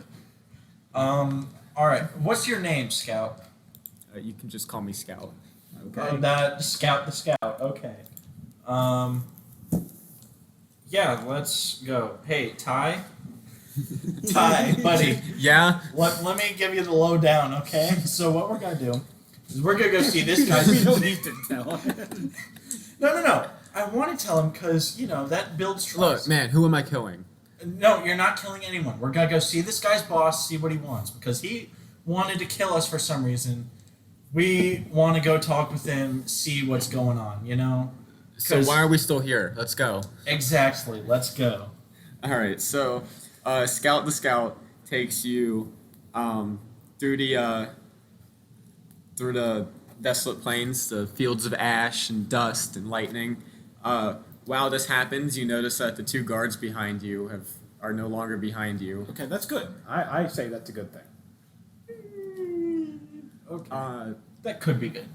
All right. What's your name, Scout? You can just call me Scout. Okay. That Scout the Scout. Okay. Yeah, let's go. Hey, Ty. Ty, buddy. Yeah? Let me give you the lowdown, okay? So what we're gonna do is we're gonna go see this guy. we don't need to tell him. No. I want to tell him because that builds trust. Look, man, who am I killing? No, you're not killing anyone. We're gonna go see this guy's boss, see what he wants, because he wanted to kill us for some reason. We want to go talk with him, see what's going on. So 'Cause- why are we still here? Let's go. Exactly. Let's go. All right, so Scout the Scout takes you through the desolate plains, the fields of ash and dust and lightning. While this happens, you notice that the 2 guards behind you are no longer behind you. Okay, that's good. I say that's a good thing. Okay. That could be good.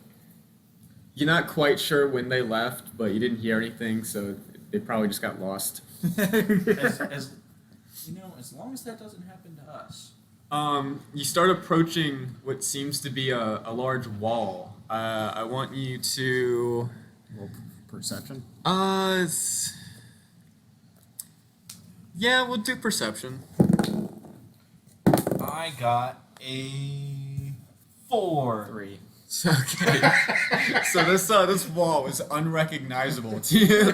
You're not quite sure when they left, but you didn't hear anything, so they probably just got lost. As long as that doesn't happen to us. You start approaching what seems to be a large wall. I want you to. Well, perception. Yeah, we'll do perception. I got a 4. 3. Okay. So this wall is unrecognizable to you.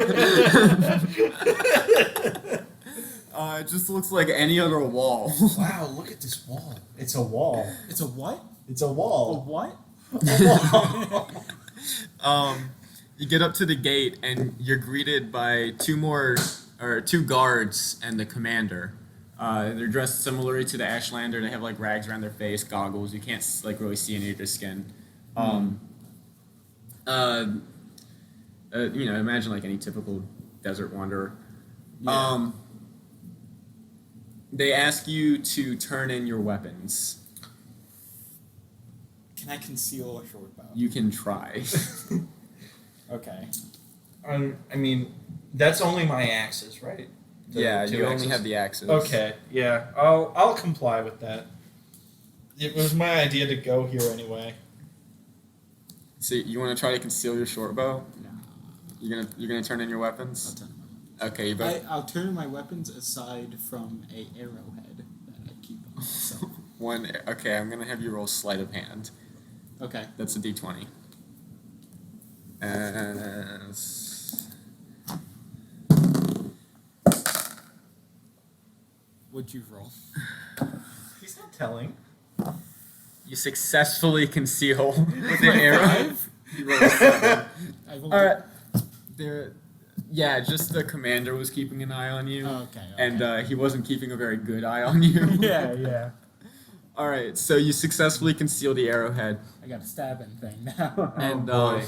It just looks like any other wall. Wow, look at this wall. It's a wall. It's a what? It's a A wall. what? You get up to the gate and you're greeted by 2 guards and the commander. They're dressed similarly to the Ashlander. They have like rags around their face, goggles. You can't like really see any of their skin. Imagine like any typical desert wanderer. Yeah. They ask you to turn in your weapons. Can I conceal a short bow? You can try. Okay. I mean, that's only my axes, right? Yeah, two you only axes? have the axes. Okay, yeah, I'll comply with that. It was my idea to go here anyway. So you want to try to conceal your short bow? No. You're gonna turn in your I'll weapons? turn them. Okay, you better. I'll turn my weapons aside from a arrowhead that I keep on myself. Okay, I'm gonna have you roll sleight of hand. Okay. That's a d20. And What'd you roll? He's not telling. you successfully conceal with an arrow. You roll a 7. I rolled All right. Just the commander was keeping an eye on you, Okay. and he wasn't keeping a very good eye on you. yeah. All right, so you successfully conceal the arrowhead, I got a stabbing thing now. and boy.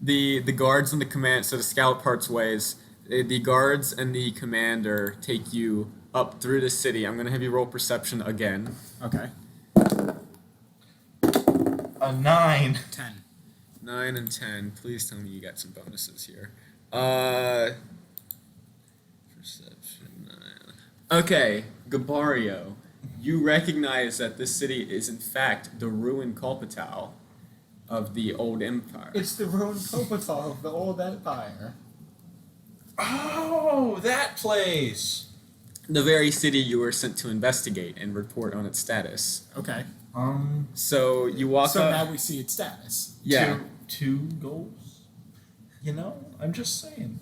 the guards and the command. So the scout parts ways. The guards and the commander take you up through the city. I'm gonna have you roll perception again. Okay. A 9. 10. 9 and 10. Please tell me you got some bonuses here. Perception 9. Okay, Gabario, you recognize that this city is in fact the ruined capital of the old empire. It's the ruined capital of the old empire. Oh, that place. The very city you were sent to investigate and report on its status. Okay. So you walk So up. now we see its status. Yeah. Two goals. I'm just saying.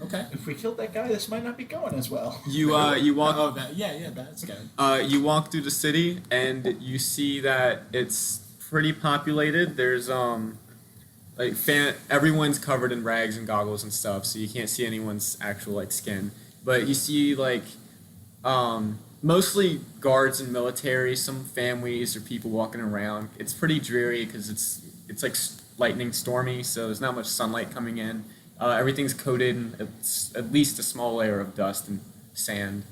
Okay. If we killed that guy, this might not be going as well. You walk. Oh, that's good. You walk through the city and you see that it's pretty populated. There's everyone's covered in rags and goggles and stuff, so you can't see anyone's actual skin. But you see mostly guards and military, some families or people walking around. It's pretty dreary because it's lightning stormy, so there's not much sunlight coming in. Everything's coated in at least a small layer of dust and sand.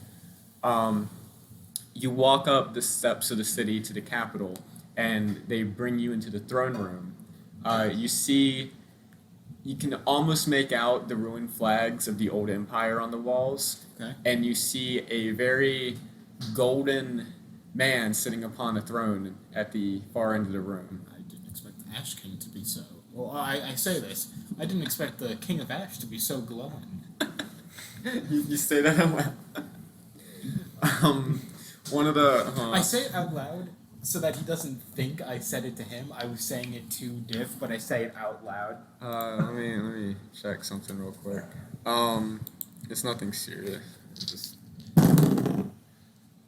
You walk up the steps of the city to the capital, and they bring you into the throne room. You can almost make out the ruined flags of the old empire on the walls. Okay. And you see a very golden man sitting upon a throne at the far end of the room. I didn't expect the Ash King to be so. Well, I say this. I didn't expect the King of Ash to be so glowing. You say that out loud. One of the. I say it out loud so that he doesn't think I said it to him. I was saying it to Diff, but I say it out loud. Let me check something real quick. It's nothing serious. It's just.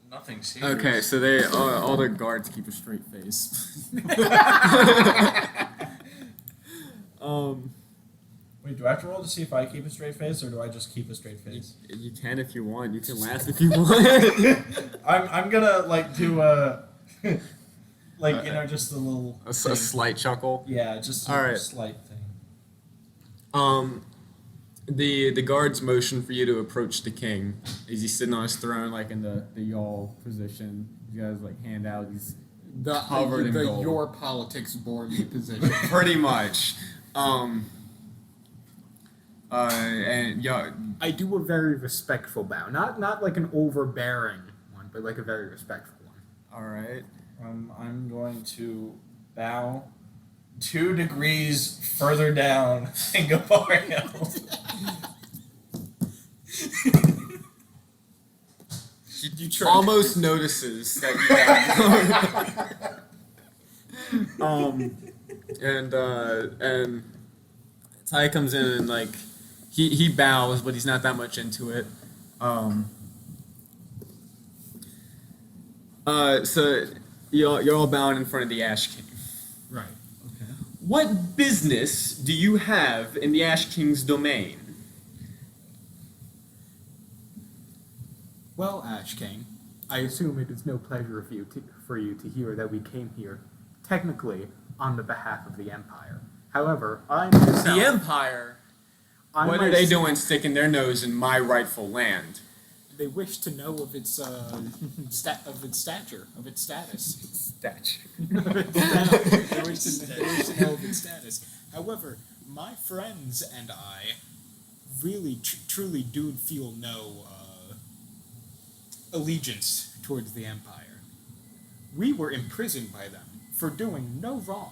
Nothing serious. Okay, so all the guards keep a straight face. Wait, do I have to roll to see if I keep a straight face, or do I just keep a straight face? You can if you want. You can laugh if you want. I'm gonna do a just a little a thing. slight chuckle. Yeah, just a All right. slight thing. The guards motion for you to approach the king. Is he sitting on his throne, in the yawl position? You guys hand out these covered in gold. your politics board me position. Pretty much. And yeah, I do a very respectful bow, not like an overbearing one, but like a very respectful one. all right. I'm going to bow 2 degrees further down than Gabario. You almost notices that you got and Ty comes in and he bows, but he's not that much into it. So you're all bowing in front of the Ash King. Right. Okay. What business do you have in the Ash King's domain? Well, Ash King, I assume it is no pleasure for you to hear that we came here, technically, on the behalf of the Empire. However, I myself... The Empire? What are they doing sticking their nose in my rightful land? They wish to know of its stature, of its status. Statue. They wish to know of its status. However, my friends and I really, truly do feel no allegiance towards the Empire. We were imprisoned by them for doing no wrong.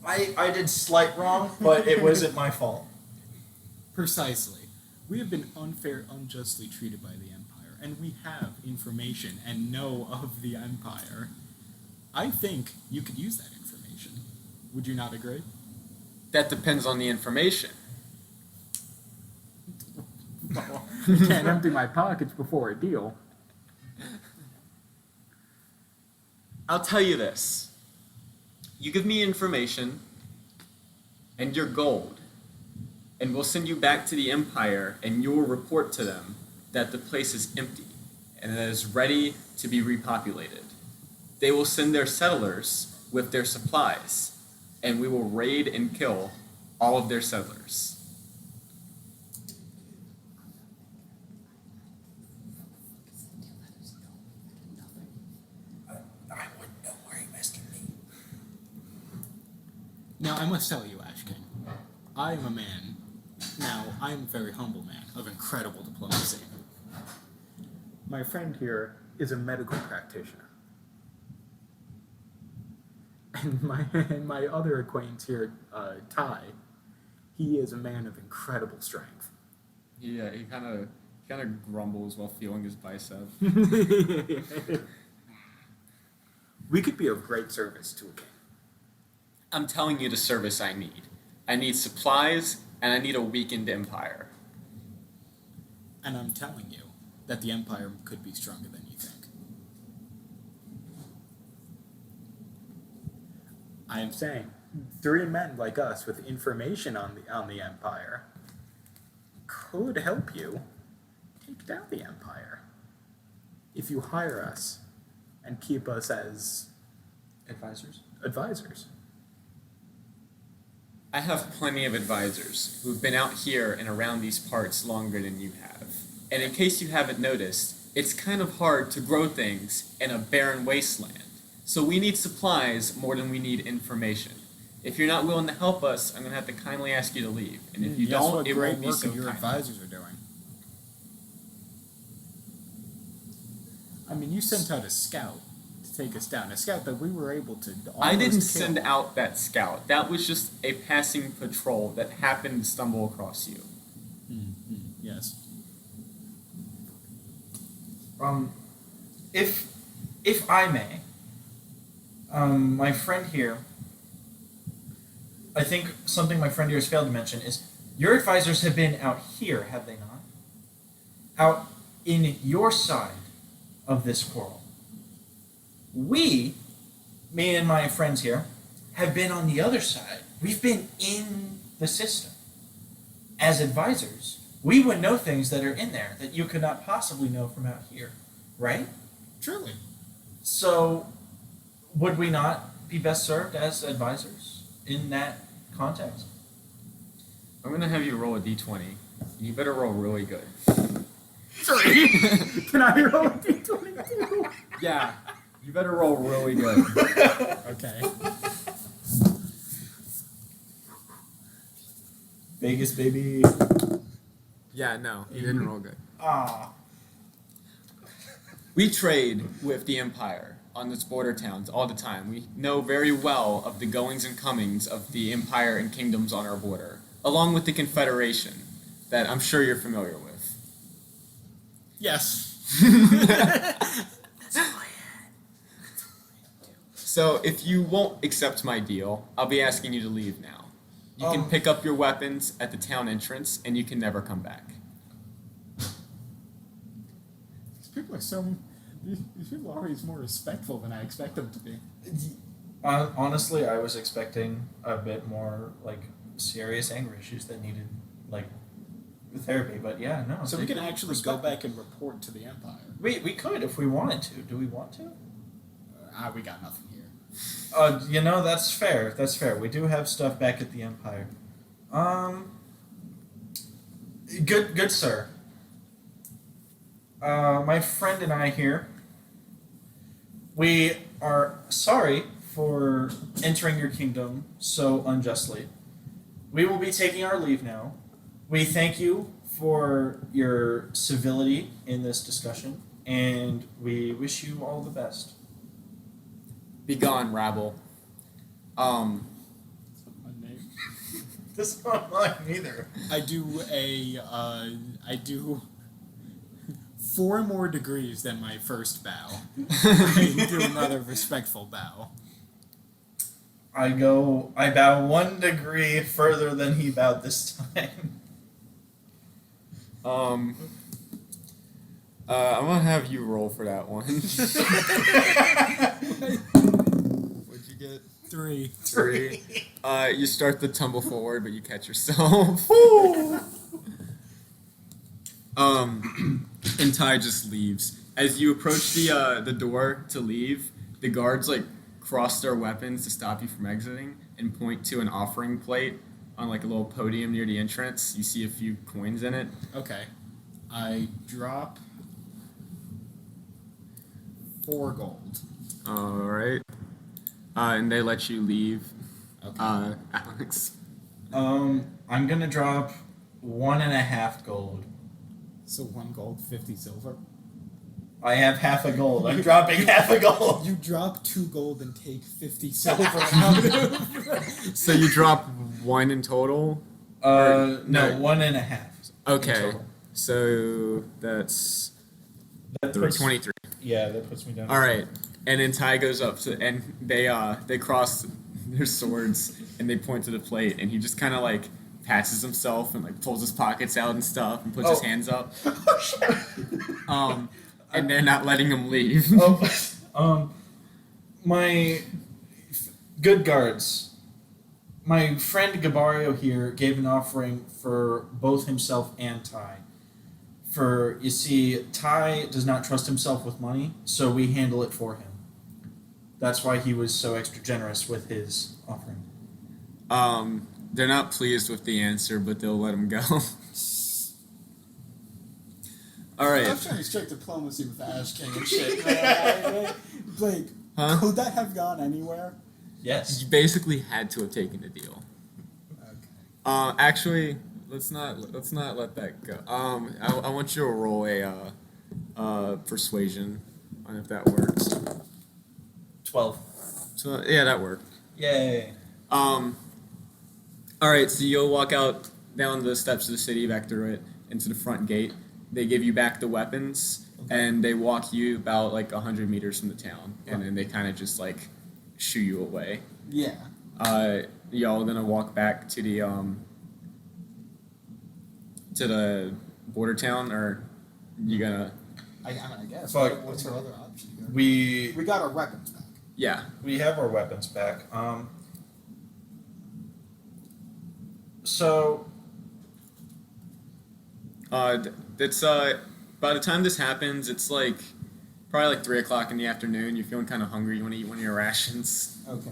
I did slight wrong, but it wasn't my fault. Precisely. We have been unjustly treated by the Empire, and we have information and know of the Empire. I think you could use that information. Would you not agree? That depends on the information. Well, I can't empty my pockets before a deal. I'll tell you this. You give me information and your gold, and we'll send you back to the Empire, and you'll report to them that the place is empty and that it is ready to be repopulated. They will send their settlers with their supplies, and we will raid and kill all of their settlers. I wouldn't know where he asking me. Now, I must tell you, Ash King, I am a man. Now, I am a very humble man of incredible diplomacy. My friend here is a medical practitioner. And my other acquaintance here, Ty, he is a man of incredible strength. Yeah, he kind of grumbles while feeling his bicep. We could be of great service to a king. I'm telling you the service I need. I need supplies, and I need a weakened empire. And I'm telling you that the Empire could be stronger than you think. I am saying, 3 men like us with information on the Empire could help you take down the Empire if you hire us and keep us as advisors. I have plenty of advisors who've been out here and around these parts longer than you have. And in case you haven't noticed, it's kind of hard to grow things in a barren wasteland. So we need supplies more than we need information. If you're not willing to help us, I'm going to have to kindly ask you to leave. And if you Guess don't, what it great won't be work so your kind. advisors are doing. I mean, you sent out a scout to take us down. A scout that we were able to almost I didn't kill. send out that scout. That was just a passing patrol that happened to stumble across you. Yes. If I may, my friend here, I think something my friend here has failed to mention is your advisors have been out here, have they not? Out in your side of this quarrel. We, me and my friends here, have been on the other side. We've been in the system. As advisors, we would know things that are in there that you could not possibly know from out here, right? Truly. So, would we not be best served as advisors in that context? I'm going to have you roll a d20. You better roll really good. Sorry. Can I roll a d22? Yeah, you better roll really good. Okay. Vegas, baby. Yeah, no, you didn't roll good. Ah. We trade with the Empire on its border towns all the time. We know very well of the goings and comings of the Empire and kingdoms on our border, along with the Confederation, that I'm sure you're familiar with. Yes. So if you won't accept my deal, I'll be asking you to leave now. You can pick up your weapons at the town entrance, and you can never come back. These people are so. These people are always more respectful than I expect them to be. Honestly, I was expecting a bit more serious anger issues that needed therapy, but yeah, no. So we can actually go back and report to the Empire. We could if we wanted to. Do we want to? We got nothing here. That's fair. That's fair. We do have stuff back at the Empire. Good sir. My friend and I here, we are sorry for entering your kingdom so unjustly. We will be taking our leave now. We thank you for your civility in this discussion, and we wish you all the best. Be gone, rabble. My name. This is not mine either. I do 4 more degrees than my first bow. I do another respectful bow. I bow 1 degree further than he bowed this time. I'm gonna have you roll for that one. What'd you get? 3. 3. You start to tumble forward, but you catch yourself. And Ty just leaves. As you approach the door to leave, the guards cross their weapons to stop you from exiting and point to an offering plate on a little podium near the entrance. You see a few coins in it. Okay. I drop 4 gold. All right. And they let you leave. Okay. Alex. I'm gonna drop 1.5 gold. So 1 gold, 50 silver. I have half a gold. I'm dropping half a gold. You drop 2 gold and take 50 silver out of. So you drop 1 in total? No, no. 1.5. Okay. total. So that's That puts, 23. yeah, that puts me down. All right. And then Ty goes up to, and they cross their swords, and they point to the plate, and he just kind of like passes himself and like pulls his pockets out and stuff and puts his hands up. Oh shit. And they're not letting him leave. My good guards. My friend Gabario here gave an offering for both himself and Ty. For, you see, Ty does not trust himself with money, so we handle it for him. That's why he was so extra generous with his offering. They're not pleased with the answer, but they'll let him go. All right. I'm trying to strike diplomacy with the Ash King and shit. Man. Like, Huh? could that have gone anywhere? Yes. You basically had to have taken the deal. Okay. Actually, let's not let that go. I want you to roll a persuasion on if that works. 12. So yeah, that worked. Yay. All right, so you'll walk out down the steps of the city, back through it, into the front gate. They give you back the weapons, and they walk you about like 100 meters from the town, and then they kind of just like shoo you away. Yeah. Y'all gonna walk back to the border town, or you gonna? I guess. Fuck. What's our other option here? We We got our weapons back. Yeah. have our weapons back. So It's by the time this happens, it's like probably like 3 o'clock in the afternoon. You're feeling kind of hungry. You want to eat one of your rations. Okay.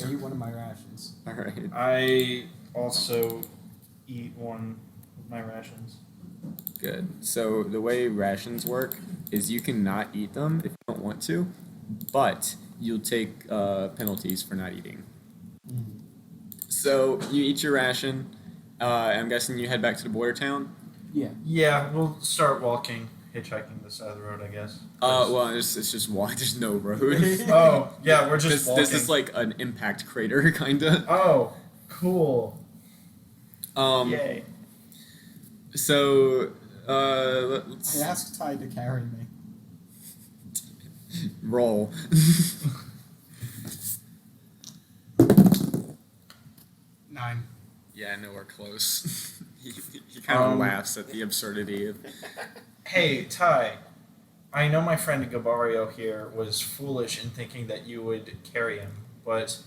I eat one of my rations. All right. I also eat one of my rations. Good. So the way rations work is you can not eat them if you don't want to, but you'll take penalties for not eating. So you eat your ration. I'm guessing you head back to the border town. Yeah. Yeah, we'll start walking, hitchhiking the side of the road, I guess. Well, it's just walk. There's no road. Oh, yeah, we're just this, walking. this is like an impact crater, kinda. Oh, cool. Yay. So, I let's asked Ty to carry me. roll. 9. Yeah, nowhere close. he kind of laughs at the absurdity of. Hey, Ty, I know my friend Gabario here was foolish in thinking that you would carry him, but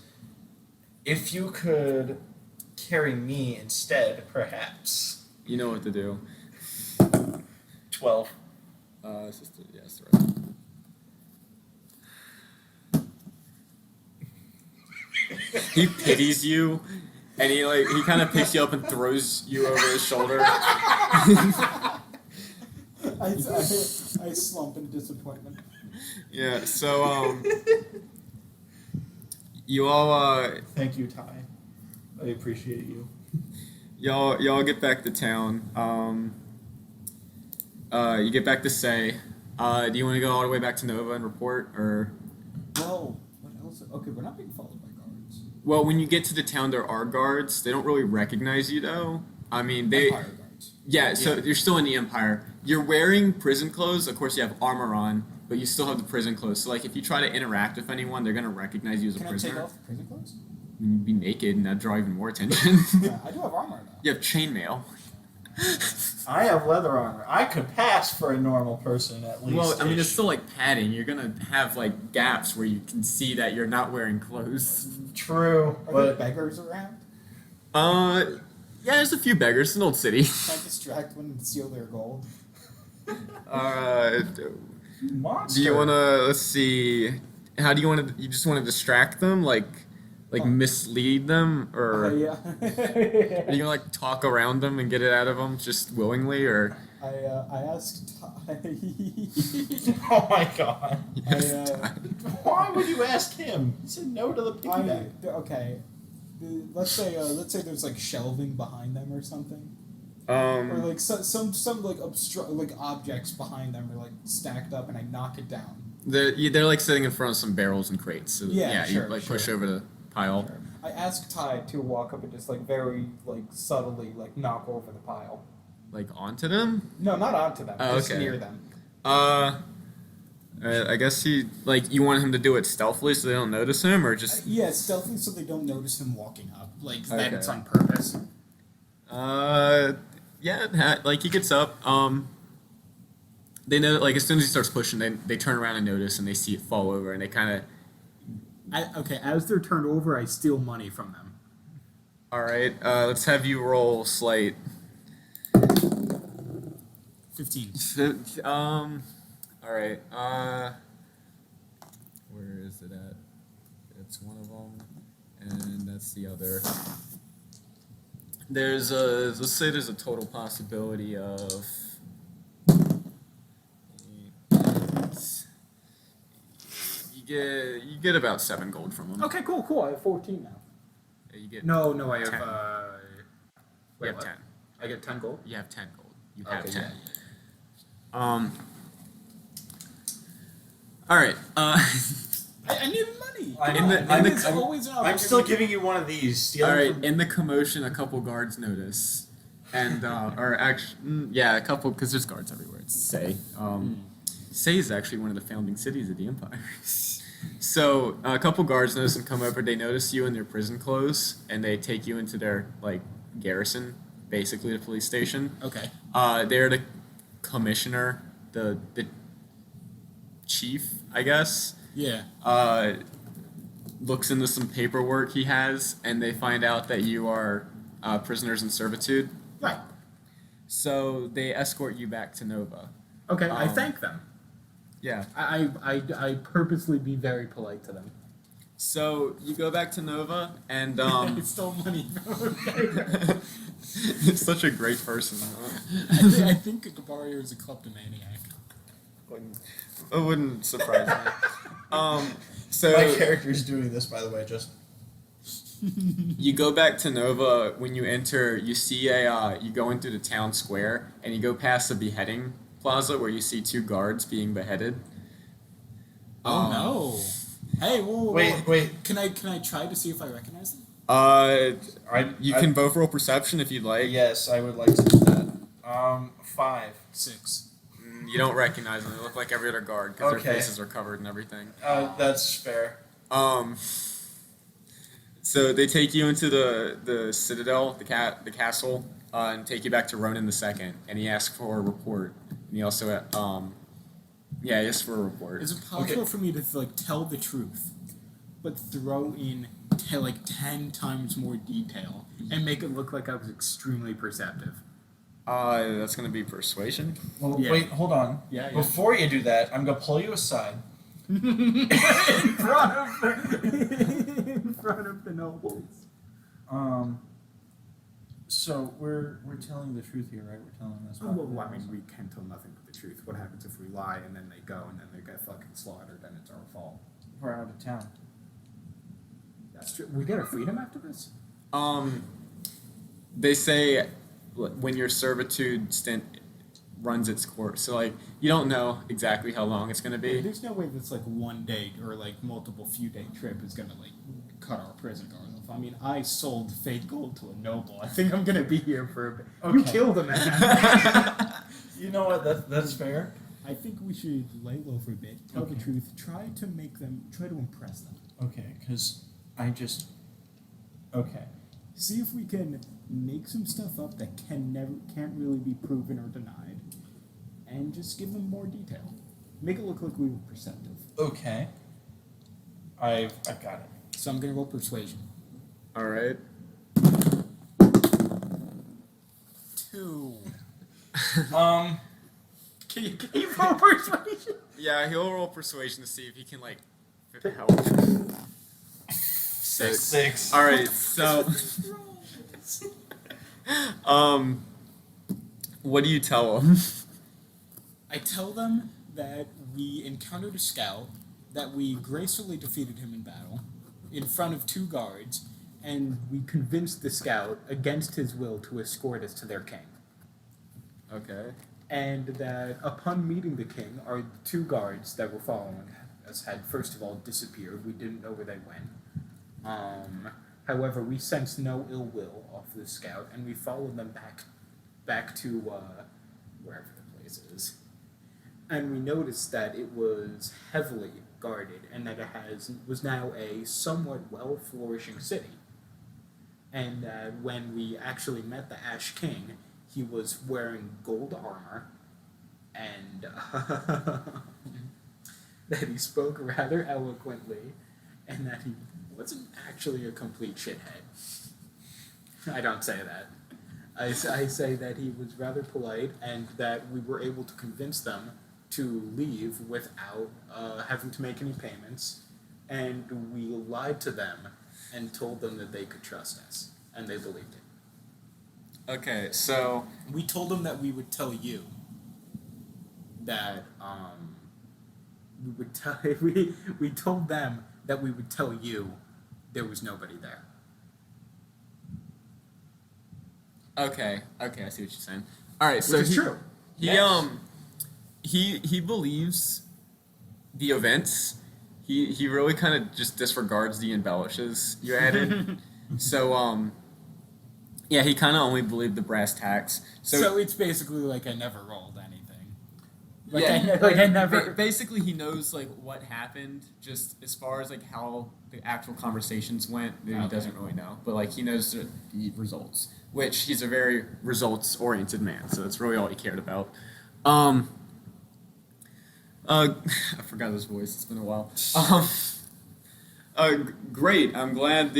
if you could carry me instead, perhaps. You know what to do. 12. It's just yes, right. He pities you, and he kind of picks you up and throws you over his shoulder. I slump in disappointment. Yeah. So you all Thank you, Ty. I appreciate you. y'all get back to town. You get back to Say. Do you want to go all the way back to Nova and report, or? Well, what else? Okay, we're not being followed by guards. Well, when you get to the town, there are guards. They don't really recognize you, though. I mean, they. Empire guards. Yeah, so you're still in the Empire. You're wearing prison clothes. Of course, you have armor on, but you still have the prison clothes. So, like, if you try to interact with anyone, they're gonna recognize you as a Can I prisoner. take off the prison clothes? You'd be naked, and that'd draw even more attention. Yeah, I do have armor though. You have chainmail. I have leather armor. I could pass for a normal person at least. Well, I mean, it's still like padding. You're gonna have like gaps where you can see that you're not wearing clothes. True, Are there but beggars around? Yeah, there's a few beggars. It's an old city. Can I distract one and steal their gold? monster. Do you wanna? Let's see. How do you wanna? You just wanna distract them, like mislead them, or Yeah. are you gonna like talk around them and get it out of them just willingly, or? I asked Ty. Oh my god! I, Why would you ask him? He said no to the piggyback. Okay. Let's say there's like shelving behind them or something, or like some like like objects behind them are like stacked up, and I knock it down. They're like sitting in front of some barrels and crates. So Yeah, you sure, like sure. push over the pile. Sure. I ask Ty to walk up and just like very like subtly like knock over the pile. Like onto them. No, not onto them. Oh, just okay. near them. I guess you want him to do it stealthily so they don't notice him, or just Yeah, stealthily so they don't notice him walking up. Like that Okay. it's on purpose. yeah, like he gets up. They know like as soon as he starts pushing, they turn around and notice, and they see it fall over, and they kind of. Okay, as they're turned over, I steal money from them. All right, let's have you roll sleight. 15. All right. Where is it at? It's one of them, and that's the other. Let's say there's a total possibility of. You get about 7 gold from them. Okay, cool. I have 14 now. You get No, I have 10. wait, you have what? 10. I get 10 gold. You have 10 gold. You have Okay, 10. All right. I need money. I'm- Come on, in man, the- it's always an I'm still giving you one of these. Steal All it right. from- In the commotion, a couple guards notice, and or actually, yeah, a couple because there's guards everywhere. It's Say. Say is actually one of the founding cities of the empire. So a couple guards notice and come over. They notice you in their prison clothes, and they take you into their garrison, basically the police station. Okay. They're the commissioner, the chief, I guess. Yeah. Looks into some paperwork he has, and they find out that you are prisoners in servitude. Right. So they escort you back to Nova. Okay. I Um, thank them. Yeah. I purposely be very polite to them. So you go back to Nova, and I stole money. it's such a great person. I think Gabario is a kleptomaniac. It wouldn't surprise me. So My character's doing this, by the way. Just you go back to Nova. When you enter, you see you go into the town square, and you go past the beheading plaza where you see 2 guards being beheaded. Oh no! Hey, whoa, wait. Can I try to see if I recognize them? You can both roll perception if you'd like. Yes, I would like to do that. 5. 6. You don't recognize them. They look like every other guard because Okay. their faces are covered and everything. That's fair. So they take you into the citadel, the castle, and take you back to Ronan II, and he asks for a report. And he also, he asks for a report. Is it possible for me to tell the truth, but throw in 10 times more detail and make it look like I was extremely perceptive? That's gonna be persuasion. Well, Yeah. wait, hold on. Yeah. Before you do that, I'm gonna pull you aside. in front of the nobles. So we're telling the truth here, right? We're telling this. Oh, well, I mean, we can tell nothing but the truth. What happens if we lie and then they go and then they get fucking slaughtered and it's our fault? We're out of town. That's true. We get our freedom after this? They say when your servitude stint runs its course. So you don't know exactly how long it's gonna be. There's no way that's one day or multiple few day trip is gonna cut our prison guard off. I mean, I sold fake gold to a noble. I think I'm gonna be here for a bit. We Okay. killed a man. You know what? That's fair. I think we should lay low for a bit, tell the Okay. truth, try to impress them. Okay, because okay. See if we can make some stuff up that can't really be proven or denied, and just give them more detail. Make it look like we were perceptive. Okay. I've got it. So I'm gonna roll persuasion. All right. 2. Can you roll persuasion? Yeah, he'll roll persuasion to see if he can help. 6. All right. So, what do you tell him? I tell them that we encountered a scout, that we gracefully defeated him in battle, in front of 2 guards, and we convinced the scout, against his will, to escort us to their king. Okay. And that upon meeting the king, our 2 guards that were following us had first of all disappeared. We didn't know where they went. However, we sensed no ill will off the scout, and we followed them back to wherever the place is. and we noticed that it was heavily guarded and that it was now a somewhat well flourishing city. And that when we actually met the Ash King, he was wearing gold armor and that he spoke rather eloquently and that he wasn't actually a complete shithead. I don't say that. I say that he was rather polite and that we were able to convince them to leave without having to make any payments, and we lied to them and told them that they could trust us, and they believed it. Okay, so We told them that we would tell you that we would tell we told them that we would tell you there was nobody there. okay, I see what you're saying. All right, so Which is true. He Yes. he believes the events. He really kind of just disregards the embellishes you added. So yeah, he kind of only believed the brass tacks. So it's basically like I never rolled anything. Like yeah, I never. Basically, he knows like what happened. Just as far as like how the actual conversations went, he Okay. doesn't really know. But like he knows the results, which he's a very results-oriented man. So that's really all he cared about. I forgot his voice. It's been a while. Great. I'm glad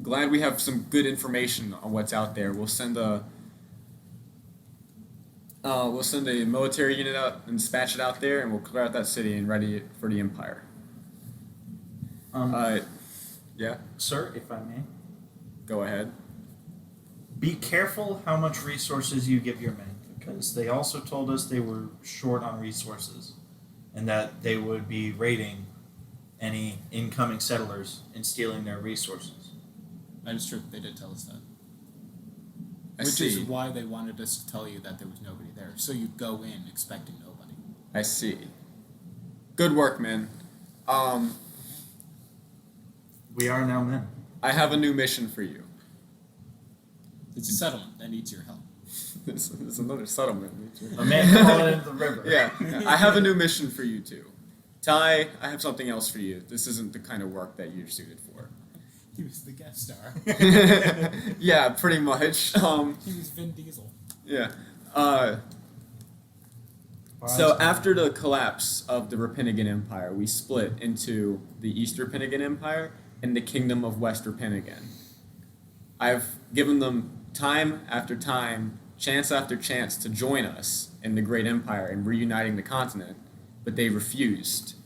glad we have some good information on what's out there. We'll send a military unit out and dispatch it out there, and we'll clear out that city and ready it for the Empire. Yeah, Sir, if I may, go ahead. be careful how much resources you give your men, because they also told us they were short on resources, and that they would be raiding any incoming settlers and stealing their resources. That is true. They did tell us that. I Which see. is why they wanted us to tell you that there was nobody there, so you'd go in expecting nobody. I see. Good work, man. We are now men. I have a new mission for you. It's a settlement that needs your help. There's another settlement. A man fallen into the river. Yeah, I have a new mission for you too. Ty, I have something else for you. This isn't the kind of work that you're suited for. He was the guest star. Yeah, pretty much. He was Vin Diesel. Yeah. So after the collapse of the Rapinigan Empire, we split into the East Rapinigan Empire and the Kingdom of West Rapinigan. I've given them time after time, chance after chance to join us in the Great Empire and reuniting the continent, but they refused.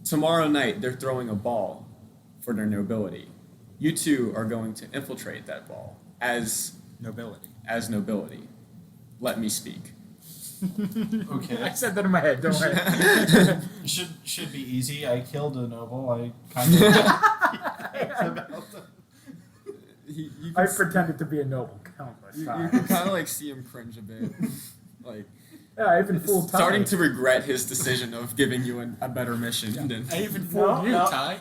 Tomorrow night, they're throwing a ball for their nobility. You two are going to infiltrate that ball as Nobility. nobility. Let me speak. Okay. I said that in my head, don't worry. Should be easy. I killed a noble. I kind of. You I pretended to be a noble countless you times. can kind of like see him cringe a bit, like Yeah, I even fooled Ty. starting to regret his decision of giving you a better mission. Than, I even fooled you, no. Ty.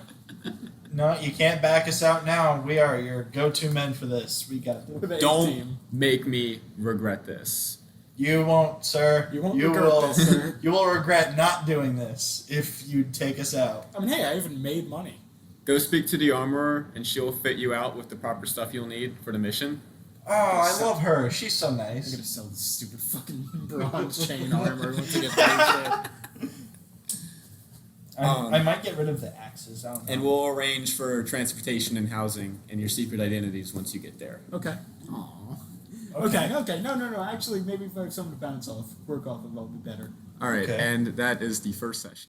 No, you can't back us out now. We are your go-to men for this. We got this. With a don't team. make me regret this. You won't, sir. You won't regret this, sir. You will regret not doing this if you take us out. I mean, hey, I even made money. Go speak to the armorer, and she'll fit you out with the proper stuff you'll need for the mission. Oh, I love her. She's so I'm nice. gonna sell this stupid fucking bronze chain armor once I get paid shit. I might get rid of the axes. I don't know. And we'll arrange for transportation and housing and your secret identities once you get there. Okay. Aww. Okay. No. Actually, maybe if I have someone to bounce off, work off of, I'll be better. All right, Okay. and that is the first session.